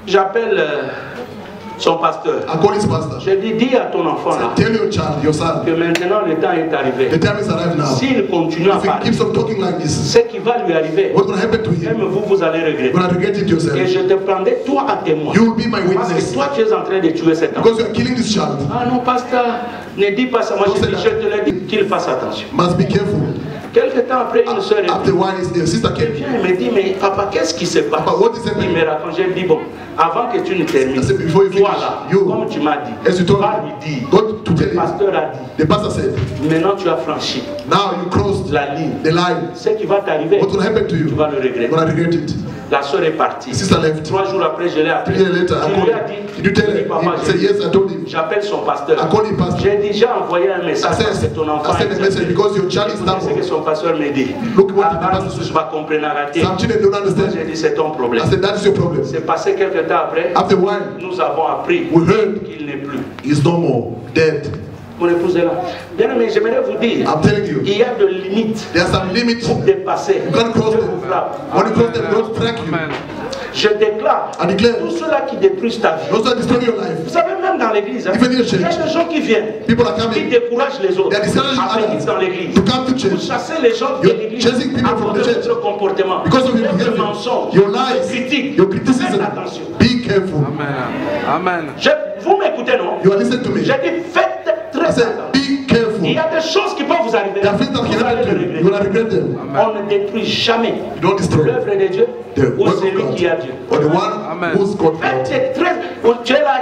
J'appelle son pasteur. I call his pastor. Je dis à ton enfant là, Tell your child, your son, que maintenant le temps est arrivé. the time is arrived now. S'il continue à If he parler, keeps on talking like this, ce qui va lui arriver, what's going to happen to même him? vous allez regretter. You're going to regret it yourself. Et je te prendrai toi à témoin. You will be my Parce que witness. toi tu es en train de tuer cet enfant. Because you are killing this child. Ah non, pasteur, ne dis pas ça. Moi je te l'ai dit qu'il fasse attention. Must be careful. Quelque temps après, une soeur est After a while, his sister elle came. vient et me dit, mais papa, qu'est-ce qui se passe? Papa, what is Il happening? me raconte, j'ai dit, bon, avant que tu ne termines, I said, before you toi finish, là, you, comme tu m'as dit, as you told va me, lui dire, God to tell le him. pasteur a dit, The pastor said, maintenant tu as franchi now you crossed la ligne. the line. Ce qui va t'arriver, What will happen to tu you? vas le You're regretter. going to regret it. La soeur est partie. The sister left. 3 jours après, je l'ai appelé. 3 years later, I Tu lui as called dit, him. Did you tell il dit, him? papa, He said, yes, I told him. j'appelle son pasteur. I called him pastor. J'ai déjà envoyé un I message parce que said, ton enfant I sent a message because your child is Écoutez ce que stubborn. son pasteur me dit. Look what the Ah, pastor je said. vais comprendre rater. Some children don't J'ai understand. dit, c'est ton problème. I said, that is your problem. C'est passé quelques temps après, After a while, nous avons appris we heard qu'il n'est plus. he's no more, dead. Mon épouse est là. Bien aimé, j'aimerais vous dire, I'm telling you, il y a de limites there are some limits. pour dépasser. You can't cross Dieu them. vous frappe. When you cross them, God strike you. Amen. Je déclare, I declare, tous ceux-là qui détruisent ta vie. those that destroy your life, Vous savez, même dans l'église, hein, Even in the il y a church, des gens qui viennent, people are qui coming découragent les autres They are discouraging à venir others dans l'église. to come to Vous church chassez les gens de You're l'église chasing people à from cause the de church votre comportement, because of your votre behavior, mensonge, your votre lies, critique. your criticism. Faites attention. Be careful. Amen. Amen. Vous m'écoutez, non? You are listening to me. J'ai dit, faites très I said, attention. be careful. Il y a des choses qui peuvent vous arriver. There are things that can Vous allez happen le to you. regretter. You will regret them. On ne détruit jamais You don't destroy l'œuvre de Dieu the ou work of celui God qui a Dieu. or the one Amen. who's God. Faites très... Tu es là...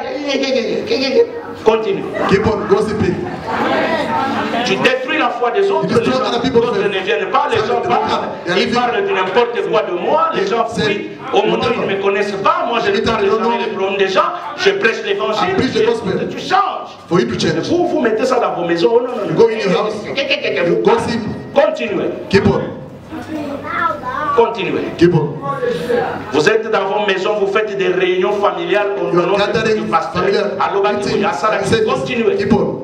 Continue. Keep on gossiping. Tu détruis la foi des autres, You les destroy gens other people's d'autres faith. ne viennent pas, les Some gens they don't parlent, come. They are ils living- parlent de n'importe quoi de moi, les gens They fuient, au moment où ils ne me connaissent pas, moi je ne They parle don't jamais know. les problèmes des gens, je prêche I l'évangile, preach the gospel. tu changes. For you to change. Vous mettez ça dans vos maisons, oh non, non, You non. go in your house, you gossip. Continuez, Keep on. continuez. Keep on. Vous êtes dans vos maisons, vous faites des réunions familiales au You nom are du gathering pasteur. familiar Alors, meeting. I said this. continuez. Keep on.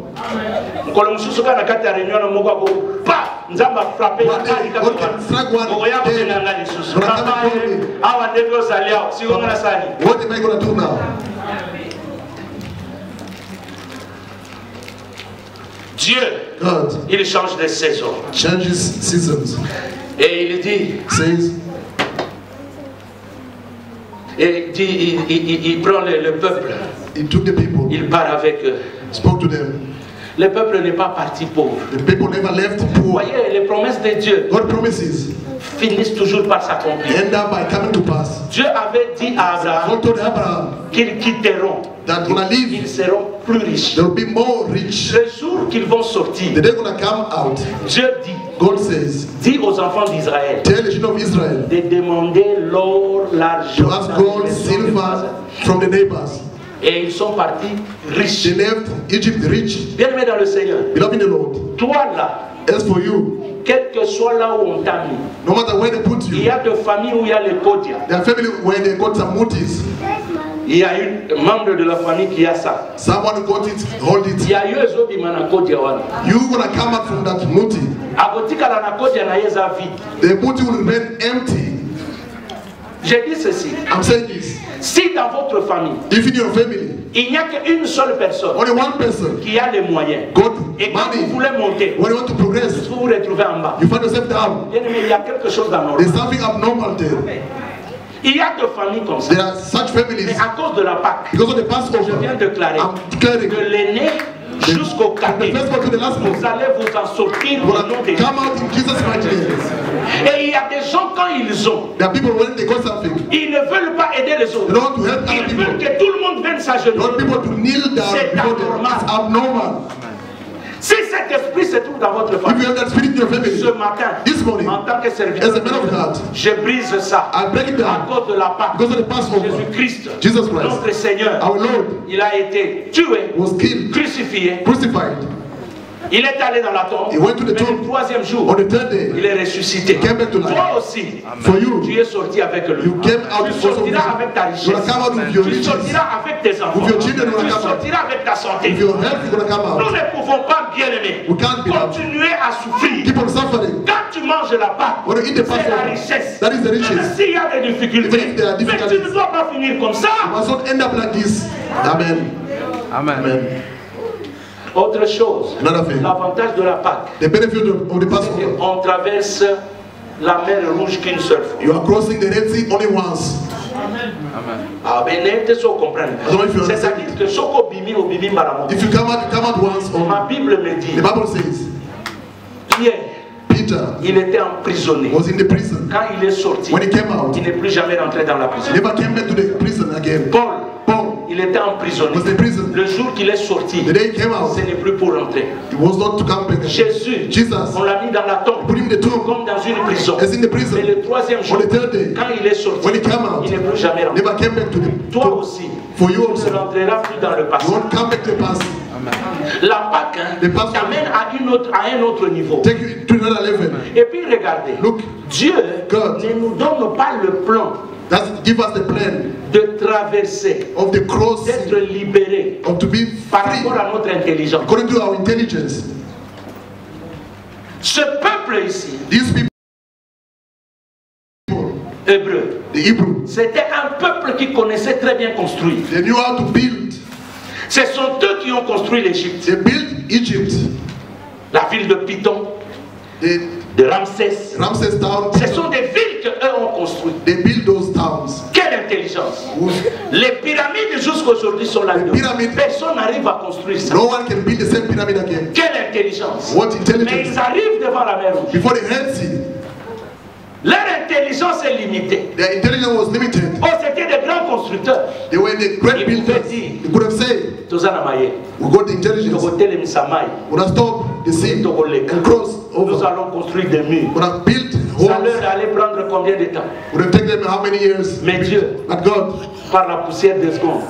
Mkolo mususu kana kati ya reunion na Mungu ako pa nzamba frappe One day, God can strike one Mungu yako day. tena ngani susu Gonna kama come and call me. hawa ndivyo zaliao sio ngana sani. What am I going to do now? Dieu, God il change de saison changes seasons. et il dit Says, il prend le peuple, he took the people, il part avec eux. spoke to them. Le peuple n'est pas parti pauvre. The people never left Vous poor. voyez, les promesses de Dieu God promises finissent toujours par s'accomplir. end up by coming to pass. Dieu avait dit à Abraham God told Abraham qu'ils quitteront, that when I ils leave, seront plus riches. they will be more rich. Le jour qu'ils vont sortir, The day gonna come out, Dieu dit, God says, dit aux enfants d'Israël tell the children of Israel de demander l'or, l'argent, to ask gold, silver from the neighbors. et ils sont partis riches. They left Egypt rich. Bien aimé dans le Seigneur, Beloved in the Lord, toi là, as for you, quel que soit là où on t'a mis, no matter where they put il you, y a des familles où il y a les Kodia. there are family where they got some mutis. Il y a un membre de la famille qui a ça. Someone got it, hold Il it. y a eu eux autres qui m'ont Kodia. You gonna come out from that muti. Abotika la na Kodia na yeza vide. The muti will remain empty. J'ai dit ceci. I'm saying this. Si dans votre famille, If in your family, il n'y a qu'une seule personne only one person qui a les moyens, got et quand vous money, voulez monter, when you want to progress, vous vous retrouvez en bas. you find yourself down. Bien aimé, il y a quelque chose d'anormal. There's something abnormal there. Il y a des familles comme ça. There are such families Mais à cause de la Pâque, because of the je Passover. viens de déclarer I'm declaring de l'aîné jusqu'au from the cadet, first one to the last one. vous allez vous en sortir Will au nom de Jésus. come out in Jesus' mighty name. Et il y a des gens, quand ils ont, There are people when they got something, ils ne veulent pas aider les they autres. don't want to help other Ils veulent people. que tout le monde vienne They s'agenouiller. want people to kneel down C'est before them. abnormal. It's abnormal. Si cet esprit se trouve dans votre If you famille, have that spirit in your family, ce matin, this morning, en tant que as serviteur, a man of God, je brise ça I break it à down cause de la Pâque. because of the Passover. Jésus-Christ, Jesus Christ, notre Seigneur, our Lord, il a été tué, was killed, crucifié, crucified, Il est allé dans la tombe. He went to the Mais tomb. le troisième jour, On the third day, il est ressuscité. he came back to life. Toi aussi, For you, tu es sorti avec lui. you came out Tu because of sortiras you. avec ta You richesse. will come out with your Tu riches. sortiras avec tes enfants. With your children, you will Tu come out. sortiras avec ta santé. With your health, you're going to come Nous out. ne pouvons pas, bien aimer, We can't be out. continuer à souffrir. Keep on suffering. Quand tu manges la pâte, When you eat the c'est la Passover, richesse. that is the Même riches. s'il y a des difficultés, Even if there are mais tu difficulties. ne dois pas finir comme ça. You must not end up like this. Amen. Amen. Amen. Autre chose, Another thing. l'avantage de la Pâque, The benefit of the c'est Passover. qu'on traverse la mer rouge qu'une seule fois. You are crossing the Red Sea only once. Amen. Ah, ben, n'êtes pas comprendre. I don't know if you understand. C'est-à-dire que Soko Bimi ou Bimi Maramo. If you come out once, Ma Bible me dit, the Bible says, Pierre, Peter il était emprisonné. was in the prison. Quand il est sorti, When he came out, il n'est plus jamais rentré dans la prison. he never came back to the prison again. Paul, Paul il était emprisonné. was in prison. Le jour qu'il est sorti, The day he came out, ce n'est plus pour rentrer. he was not to come back. Jésus, Jesus, on l'a mis dans la tombe, put him in the tomb, comme dans une prison. as in the prison. Mais le troisième jour, On the third day, quand il est sorti, when he came out, il n'est plus jamais rentré. never came back to the Toi tomb. aussi, For you tu ne also, rentreras plus dans le you passé. won't come back to the past. La Pâque hein, Le Passover. t'amène à un autre niveau. Take you to another level. Et puis regardez, Look, Dieu God. ne nous donne pas le plan give us the plan de traverser, of the cross, d'être libéré of to be par free rapport à notre intelligence. according to our intelligence. Ce peuple ici, These people, hébreu, the Hebrew, c'était un peuple qui connaissait très bien construire. they knew how to build. Ce sont eux qui ont construit l'Égypte. They built Egypt, La ville de Python, the de Ramsès. Ramses town. Ce sont des villes qu'eux ont construites. They built those towns. Quelle intelligence! Les pyramides jusqu'à aujourd'hui sont là. pyramides. Personne n'arrive à construire ça. No one can build the same pyramid again. Quelle intelligence! What Mais intelligence? ils arrivent devant la mer Rouge. Before the Red Sea, Leur intelligence est limitée. their intelligence was limited. Oh, c'était des grands constructeurs. They were the great Ils pouvaient builders. dire, They could have said, Tozana Maye, we got the intelligence. Togotel Misamaï, We have stopped the sea Togoleka. and crossed Nous over. allons construire des murs. We have built Ça homes. leur allait prendre combien de temps? Would have taken them how many years? Mais Dieu, But God, par la poussière des secondes,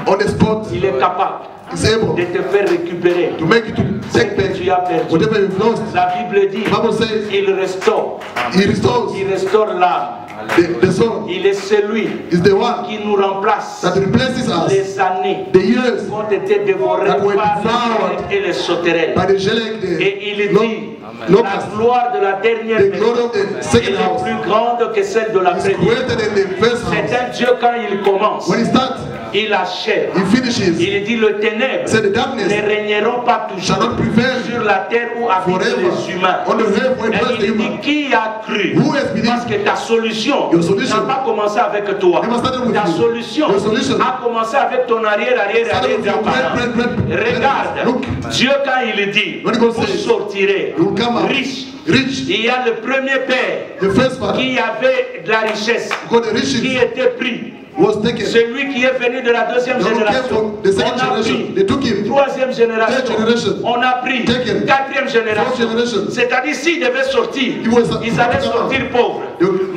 on the spot, il est capable is able de te faire récupérer to make you to ce take que back tu as perdu. whatever you've lost. La Bible dit, The Bible says il restaure. He restores Il restaure l'âme. the soul. Il est celui Is the one qui nous remplace. that replaces us Les années the years qui ont été dévorées that were par devoured les et les sauterelles. by the Shelek, Et il the dit, la locust. gloire de la dernière The maison glory of the second est house plus grande que celle de la is première. greater than the first C'est house. un Dieu quand il commence, When he starts, il achève. he finishes. Il dit le ténèbre Said the darkness ne régneront pas shall toujours not prevail sur la terre où habitent forever. les humains. On the earth where Et dwells the il dit human. qui a cru? Who has believed? Parce que ta solution Your solution n'a pas commencé avec toi. never started with Ta you. solution Your solution a commencé avec ton arrière started with your grand-parent. Regarde, Look, Dieu quand il dit When God vous says, sortirez you will come out riche. rich. Il y a le premier père The first father, qui avait de la richesse, because the qui riches était pris. was taken. Celui qui est venu de la deuxième The one who came génération, from the second on a generation, pris. they took him. Troisième génération, Third generation, on a pris. taken. Quatrième Fourth génération, generation, c'est-à-dire s'ils devaient sortir, He was- ils allaient sortir pauvres.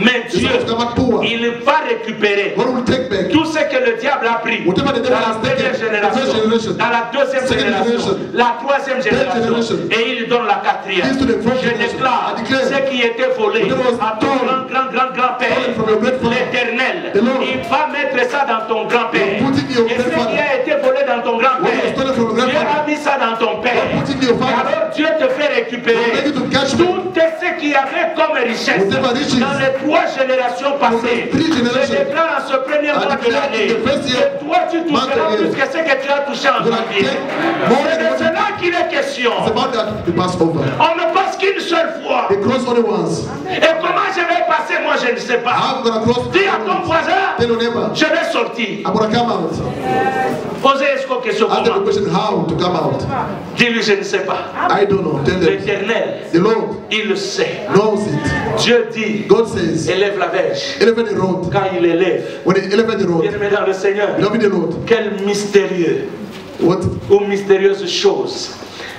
Mais They Dieu, supposed to come out poor. il va récupérer God will take back tout ce que le diable a pris whatever the devil dans la has taken, première the first génération, generation, dans la deuxième second génération, generation, la troisième génération, generation, et il donne la quatrième. gives to the fourth Je generation. déclare I declare, ce qui était volé whatever was à ton stolen, grand-père, stolen from your great father, l'Éternel, the Lord, il va mettre ça dans ton grand-père. will put it in your Et ce grandfather. qui a été volé dans ton grand-père, What was stolen from your Dieu grandfather, a mis ça dans ton père. will put it in your Et father. alors Dieu te fait Will récupérer make you to catch me. tout ce qu'il y avait comme richesse Whatever riches, dans les 3 générations passées. from the 3 generations, Je déclare en ce premier mois de declare l'année in the first year, que toi tu toucheras month plus que ce que tu as touché en You're gonna janvier. take more C'est than de what cela qu'il est question. It's about that the Passover. On ne passe qu'une seule fois. They cross only once. Et comment je vais passer, moi je ne sais pas. I'm gonna cross. Dis à ton voisin, Tell your neighbor, je vais sortir. I'm gonna come out. Posez une question Ask them the comment. question how to come out. Dis-lui, je ne sais pas. I don't know. Tell them. L'Éternel, The Lord il le sait. knows it. Dieu dit, God says, élève la verge. elevate the road. Quand il élève, When they elevate the road, bien-aimé dans le Seigneur, beloved the Lord, quel mystérieux what ou mystérieuse chose.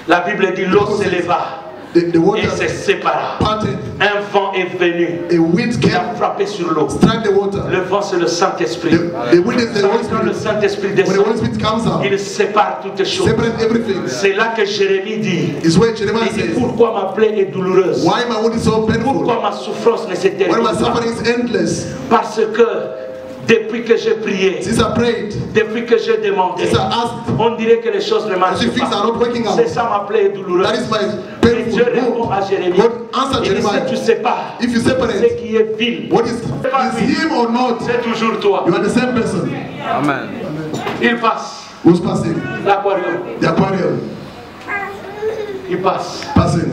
La Bible dit l'eau s'éleva the et water se sépara. parted. Un vent est venu. A wind Il a came, frappé sur l'eau. struck the water. Le vent, c'est le Saint-Esprit. The wind is the Holy Quand le Spirit. Saint-Esprit When the descend, Holy Spirit comes out, il sépare toutes choses. separate everything. C'est là que Jérémie dit, Is where Jeremiah il dit, says, pourquoi ma plaie est douloureuse? why my wound is so painful? Pourquoi ma souffrance ne s'est Why my terminée pas? suffering is endless? Parce que depuis que j'ai prié, Since I prayed, depuis que j'ai demandé, since I asked, on dirait que les choses ne marchent things are pas. not working out. C'est ça ma plaie est douloureuse. That is my Et painful Dieu répond wound. à Jérémie. God answered Il dit, Jeremiah, si tu sais pas if you ce separate, qui est vil, what is him or not? c'est toujours toi. You are the same person. Amen. Il passe Who's passing? l'aquarium. The aquarium. Il passe. Passing.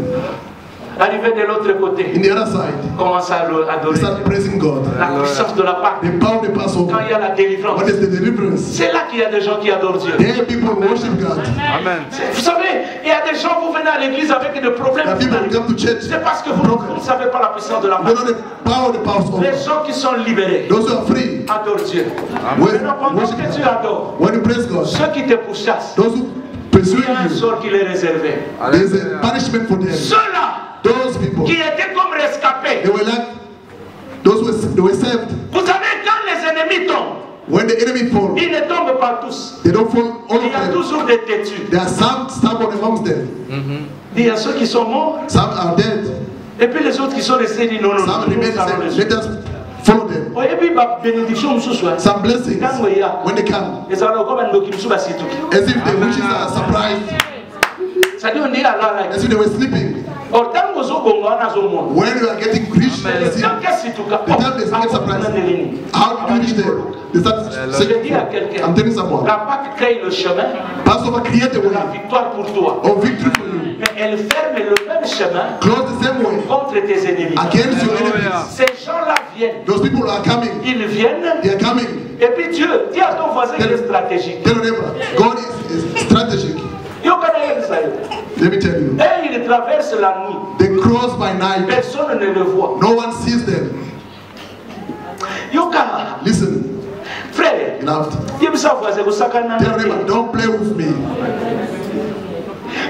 Arrivé de l'autre côté, In the other side, commence à they adorer start praising God. la puissance de la Pâque. The power of the Passover. Quand il y a la délivrance, What is the deliverance? c'est là qu'il y a des gens qui adorent Dieu. There people worship God. Amen. Vous savez, il y a des gens, vous venez à l'église avec des problèmes. The people who come to church, C'est parce que vous ne savez pas la puissance de la they Pâque. know the power of the Passover. Les gens qui sont libérés Those who are free, adorent Dieu. When- Maintenant, pendant worship que tu God. adores, When you praise God, ceux qui te pourchassent, those who pursue il y a un you, sort qui les est réservé. there's a punishment for them. Ceux-là Those people, qui étaient comme rescapés. they were like, those who they were saved. Vous savez, quand les ennemis tombent, When the enemy fall, ils ne tombent pas tous. they don't fall all Il of y a them. toujours des têtus. There are some stubborn amongst them. Il y a ceux qui sont morts. Some are dead. Et puis les autres qui sont restés disent non, non, non. Some nous remain allons the les same. Let us follow them. suivre. Et puis, la bénédiction, nous soit. Some blessings, Quand il y a, when they come, les alors comme un document, nous c'est tout. as if the witches are surprised, Ça dit, on dit Allah, là. as if they were sleeping. Or, tant que vous avez un monde. When you are getting rich, Mais they see, quand qu'est-ce que tu the time they get surprised. How did you reach there? They start Je saying, dis à quelqu'un, I'm telling someone, la Pâque crée le chemin Passover create a de la way victoire pour toi. of victory for you. Mais elle ferme le même chemin Close the same way contre tes ennemis. against your enemies. Hallelujah. Ces gens-là viennent. Those people are coming. Ils viennent. They are coming. Et puis Dieu, dis à ton voisin qu'il est stratégique. Tell your neighbor, God is strategic. Yo connais ça. Let me tell you. Et ils traversent la nuit. They cross by night. Personne ne le voit. No one sees them. Yo kana. Listen, Frère, you have to dis ça voisin que ça kana. tell your neighbor, don't play with me.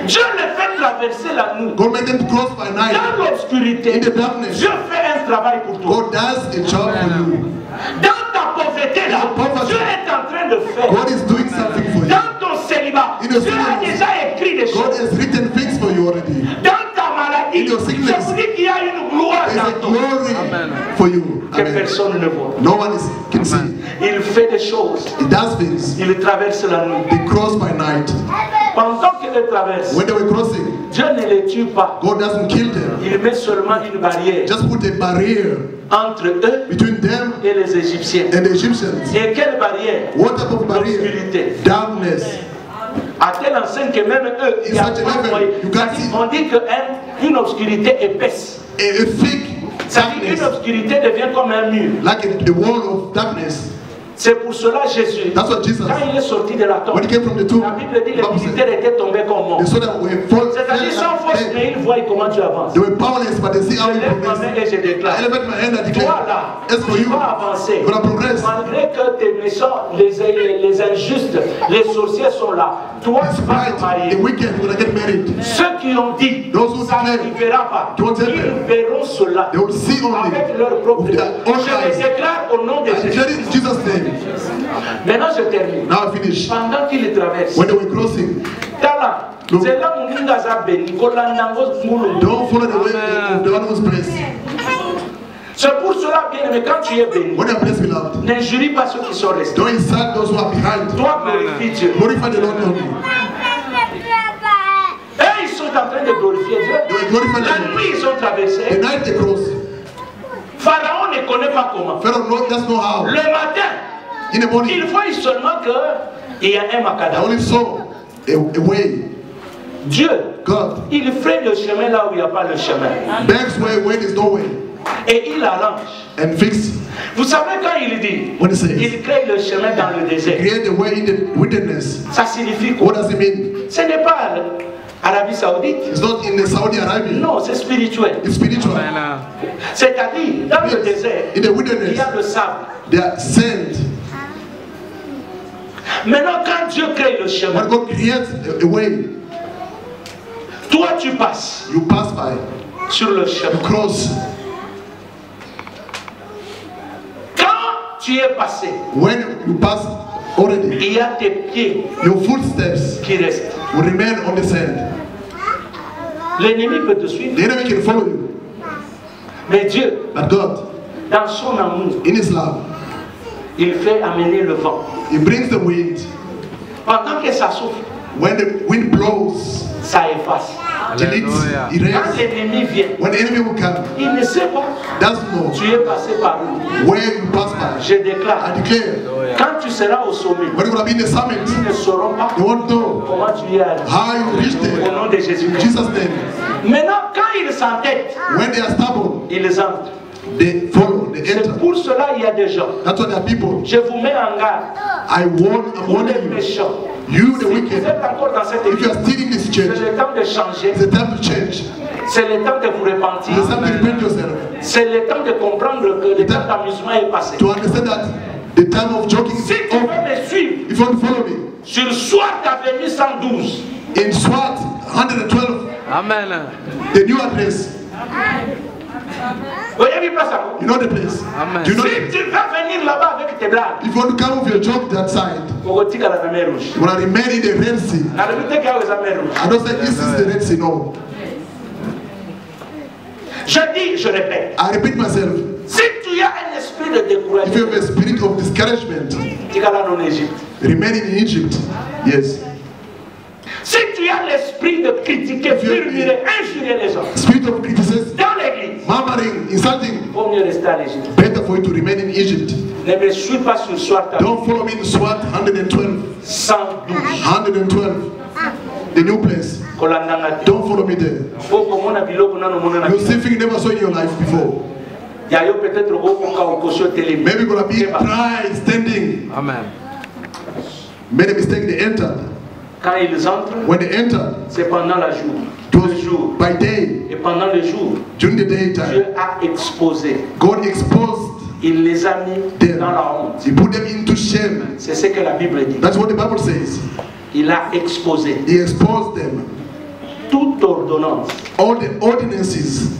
Dieu les fait traverser la nuit. God made them to cross by night. Dans l'obscurité, In the darkness, Dieu fait un travail pour toi. God does a job for you. Dans ta pauvreté là, Dieu est en train de faire. God is doing something for you. Dans ton célibat, In Dieu your a celibacy, déjà écrit des God choses. has written things for you already. Dans ta maladie, In your sickness, je vous dis qu'il y a une gloire There's a dans ton glory Amen. for you. que Amen. personne ne voit. No one can see. Il fait des choses. He does things. Il traverse la nuit. They cross by night. Pendant qu'il traverse, When they were crossing, Dieu ne les tue pas. God doesn't kill them. Il met seulement une barrière Just put a barrier entre eux between them et les Égyptiens. and the Egyptians. Et quelle barrière? What type of barrier? L'obscurité. Darkness. À telle enseigne que même eux, il y a such a pas level, moyen. you can't see. On dit qu'une obscurité épaisse. A thick Ça dit qu'une darkness, obscurité devient comme un mur. like a wall of darkness. C'est pour cela Jésus, That's what Jesus, quand il est sorti de la tombe, when he came from the tomb, la Bible dit the les Bible said, militaires étaient tombés comme morts. they saw that we fall, C'est-à-dire sans force, mais ils voient comment tu avances. they were powerless, but they see how Je we lève ma main progress. et je déclare. I elevate my hand and Toi declare, là, as for tu you, vas avancer. you're gonna progress. Malgré que tes méchants, les injustes, les sorciers sont là. Toi, tu vas te Despite marier. the wicked, you're gonna get married. Ceux qui ont dit, Those who ça declare, n'arrivera pas, don't tell ils them. verront cela They will see only avec leur propre with yeux. their own Je les eyes. déclare au nom de I Jésus. declare it in Jesus' name. Maintenant, je termine. Now I finish. Pendant qu'ils traversent, When they were crossing, Tala, Look. c'est là où nous avons béni, kolanda ngo mulu. don't follow the way of the one who's blessed. C'est pour cela, bien aimé, quand tu es béni, When you're blessed, beloved, n'injurie pas ceux qui sont restés. don't insult those who are behind. Toi, glorifie Dieu. Glorify the Lord only. Et ils sont en train de glorifier Dieu. They were glorifying La the Lord. nuit, ils ont The traversé. night they crossed, Pharaon ne connaît pas comment. Pharaoh doesn't know how. Le matin, In the morning, il voit seulement qu'il y a un I macadam. only saw a way. Dieu, God il fait le chemin là où il n'y a pas le chemin. begs where there's no way Et il arrange. and fix. Vous savez quand il dit, What he says, il crée le chemin dans le désert. create a way in the wilderness. Ça signifie quoi? What does it mean? Ce n'est pas l'Arabie Saoudite. It's not in the Saudi Arabia. Non, c'est spirituel. It's spiritual. Amen. C'est-à-dire, dans le désert, In the il wilderness, y a le sable. they are sent. Maintenant, quand Dieu crée le chemin, When God creates a way, toi tu passes you pass by, sur le chemin. you cross. tu es passé, when you pass already, il y a tes pieds your footsteps qui restent. will remain on the sand. L'ennemi peut te suivre. The enemy can follow you. Mais Dieu, But God, dans son amour, in His love, il fait amener le vent. He brings the wind. Pendant que ça souffle, When the wind blows, ça efface. deletes, Quand erases. l'ennemi vient, When the enemy will come, il ne sait pas. doesn't know Tu es passé par où. where you pass by. Je déclare, I declare, quand tu seras au sommet, when you're going to be in the summit, ils ne sauront pas they won't know comment tu y es allé. how you reach Au there. nom de In Jésus-Christ. Jesus' name. Maintenant, quand ils s'entêtent, When they are stubborn, ils entrent. they follow, they C'est enter. pour cela qu'il y a des gens. That's why there are people. Je vous mets en garde. I'm Vous warning les you. méchants. You, the Si vous wicked, êtes encore dans cette if you église, are still in this c'est church, le temps de changer. it's the time to change. C'est le temps de vous repentir. It's time to repent yourself. C'est le temps de comprendre que le temps d'amusement est passé. To understand that the time of joking Si is tu veux over. me suivre If you want to follow me, sur Swat Avenue 112, in SWAT 112, Amen. the new address, voyez bien ça. you know the place. Amen. Do you know Si it? tu vas venir là-bas avec tes blagues, If you want to come with your joke that side, faut que tu aies la mer rouge. you want to remain in the Red Sea. La vérité qu'il y a aux mer rouge. I don't say this is the Red Sea, no. Je dis, je répète, I repeat myself. si tu as un esprit de If you découragement, have a spirit of discouragement, tu vas là en Égypte. remain in Egypt. Yes. Si tu as l'esprit de critiquer, murmurer, injurer les gens Spirit of criticism, dans l'église, murmuring, insulting. il vaut mieux rester à l'Égypte. Better for you to remain in Egypt. Ne me suis pas sur Swat Avenue Don't follow me in SWAT 112. 112. 112. The new place. Kolandanga te. Don't follow me there. Faut komona biloko nano mona na You biso. see things you never saw in your life before. Ya yo peut-être okoka okosio telemi. Maybe you're gonna be pride standing. Amen. Made a mistake, they entered. Quand ils entrent, When they entered, c'est pendant la jour. it was by day. Et pendant le jour, During the daytime, Dieu a exposé. God exposed Il les a mis them. dans la honte. He put them into shame. C'est ce que la Bible dit. That's what the Bible says. Il a exposé He exposed them. toute ordonnance, All the ordinances,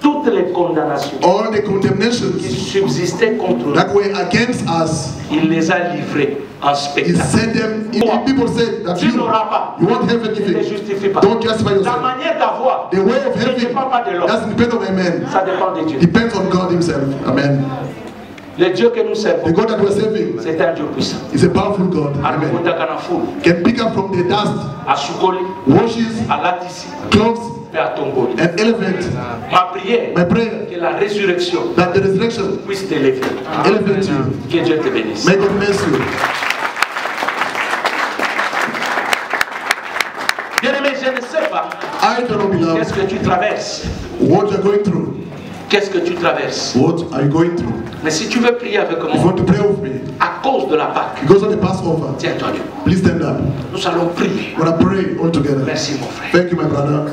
toutes les condamnations all the qui condemnations subsistaient contre nous. that were against us, Il les a livrés en He spectacle. sent them. If people say that Tu n'auras pas. you won't have Ne te anything, justifie pas. don't justify Ta yourself. manière d'avoir The way of ne having dépend pas de l'homme. doesn't depend on a man. Ça dépend de Dieu. Depends on God Himself. Amen. Le Dieu que nous The servons, God that we're serving c'est un Dieu puissant. is a powerful God. Amen. Anakota Kanafou, Can pick up from the dust, à Soukoli, washes, à Latisi, clothes, et à Tomboli. and elevate. Ma prière, My prayer que la résurrection that the resurrection puisse t'élever. elevate you. Que Dieu te bénisse. May God bless you. Bien-aimé, je ne sais pas I don't know, beloved, qu'est-ce que tu traverses. what you're going through. Qu'est-ce que tu traverses. What are you going through? Mais si tu veux prier avec If you moi, want to pray with me, à cause de la Pâque, because of the Passover, tiens-toi Dieu. please stand up. Nous allons prier. We're going to pray all together. Merci mon frère. Thank you, my brother.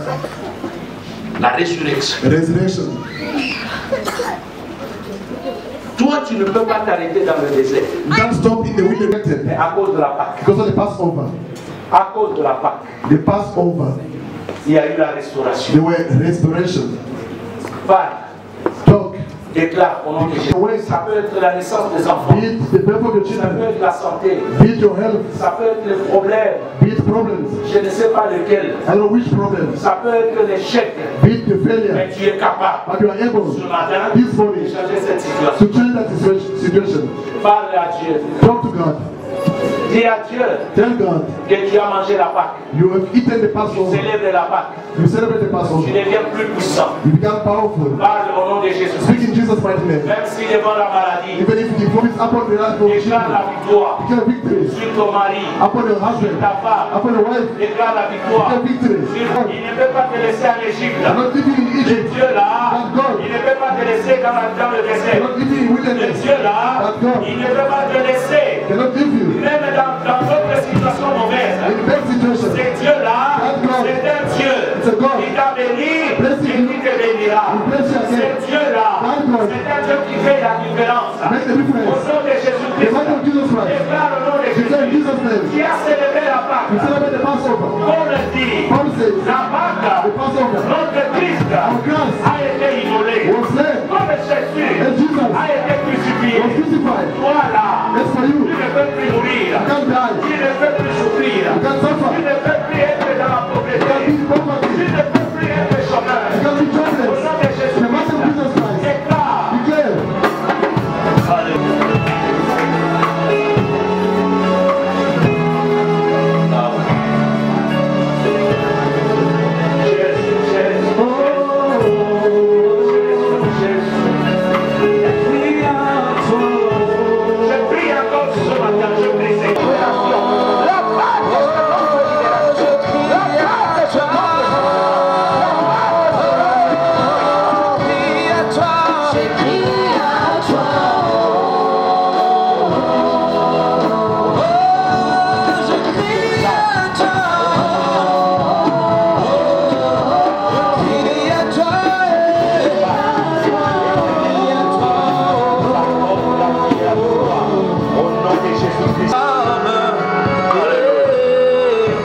La résurrection. The resurrection. Toi, tu ne peux pas t'arrêter dans le désert. You can't stop in the wilderness Mais à cause de la Pâque. because of the Passover. À cause de la Pâque, The Passover, il y a eu la restauration. there were restoration. Parle, Talk. déclare au nom de Jésus. Ça peut être la naissance des enfants. Be it the birth of your Ça peut children. être la santé. Be it your health. Ça peut être les problèmes. Be it problems. Je ne sais pas lequel. I don't know which problems. Ça peut être l'échec. Be it the Mais failure. tu es capable But you are able ce matin this de morning changer cette situation. to change that situation. Parle à Dieu. Talk to God. Dis à Dieu Tell God que tu as mangé la Pâque. you have eaten the Passover. Célèbre la Pâque. You celebrate the Tu Passover. deviens plus puissant. You become powerful. Parle au nom de Jésus. Speak in Jesus' mighty name. Même si devant la maladie, Even if the voice upon the life of déclare children, la victoire declare victory. sur ton mari, Upon your husband, ta femme. upon your wife, Déclare la victoire. declare victory. Il ne peut pas te laisser en Égypte. I'm not living in Le Egypt. Dieu là, Thank God. il ne peut pas te laisser dans le I'm désert. not living in Le wilderness. Dieu là, Thank God. il ne peut pas te laisser. Cannot leave you Même dans d'autres situations mauvaises. in bad situation. C'est Dieu là, Thank God. c'est un Dieu It's a God. qui t'a béni Bless et you. qui te bénira. He bless you C'est again. Dieu là, Thank God. c'est un Dieu qui fait la différence. Make the Au difference. nom de The Jésus-Christ, mighty of Jesus Christ. déclare au nom de Declare in Jésus Jesus' name. qui a célébré la We Pâque. celebrate the Passover. On le dit, Paul says la Pâque, the Passover notre Christ our Christ a été immolé. was slain Comme Jésus and Jesus a été crucifié. was crucified. Toi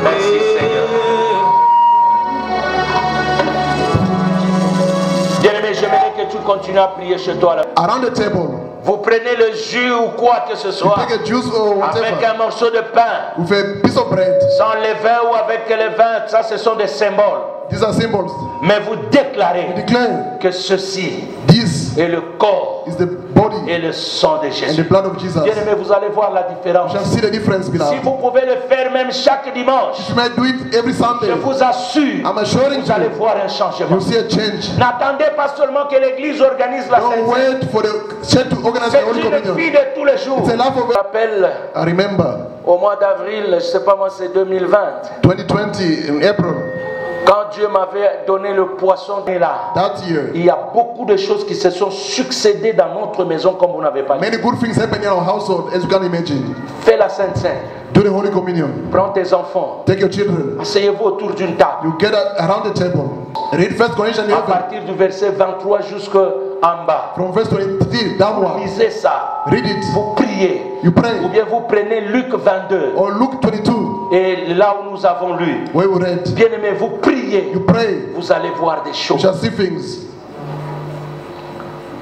Merci Seigneur. Bien-aimé, j'aimerais que tu continues à prier chez toi. Around the table. Vous prenez le jus ou quoi que ce soit, take a juice or whatever, avec un morceau de pain, with a piece of bread. sans levain ou avec le vin, ça ce sont des symboles. These are symbols. Mais vous déclarez We declare que ceci this est le corps is the body et le sang de and Jésus. the blood of Jesus. Bien-aimé, vous allez voir la différence. You shall see the difference, Si beloved. vous pouvez le faire même chaque dimanche, You might do it every Sunday. je vous assure, I'm assuring vous allez you, voir un changement. you'll see a change. N'attendez pas seulement que l'église organise la Don't Sainte Seine. wait for the church to organize the C'est Holy une Communion. vie de tous les jours. It's a life of Je me rappelle I remember au mois d'avril, je ne sais pas moi, c'est 2020, 2020 in April, quand Dieu m'avait donné le poisson de là. that year. Il y a beaucoup de choses qui se sont succédées dans notre maison comme vous n'avez pas dit. Many good things happen in our household, as you can imagine. Fais la Sainte Seine. Do the Holy Communion. Prends tes enfants. Take your children. Asseyez-vous autour d'une table. You get around the table. Read 1 Corinthians À 11. partir du verset 23 jusqu'en bas. From verse 23 downward. Lisez ça. Read it. Vous priez. You pray. Ou bien vous prenez Luc 22. Or Luke 22, Et là où nous avons lu. where we read. Bien-aimés, vous priez. You pray. Vous allez voir des You choses. shall see things.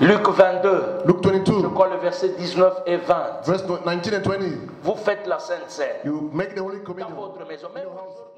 Luc 22. Luke Je 22, crois le verset 19 et 20. verse 19 and 20. Vous faites la Sainte Seine. You make the Holy Dans Communion. votre maison. Même aujourd'hui.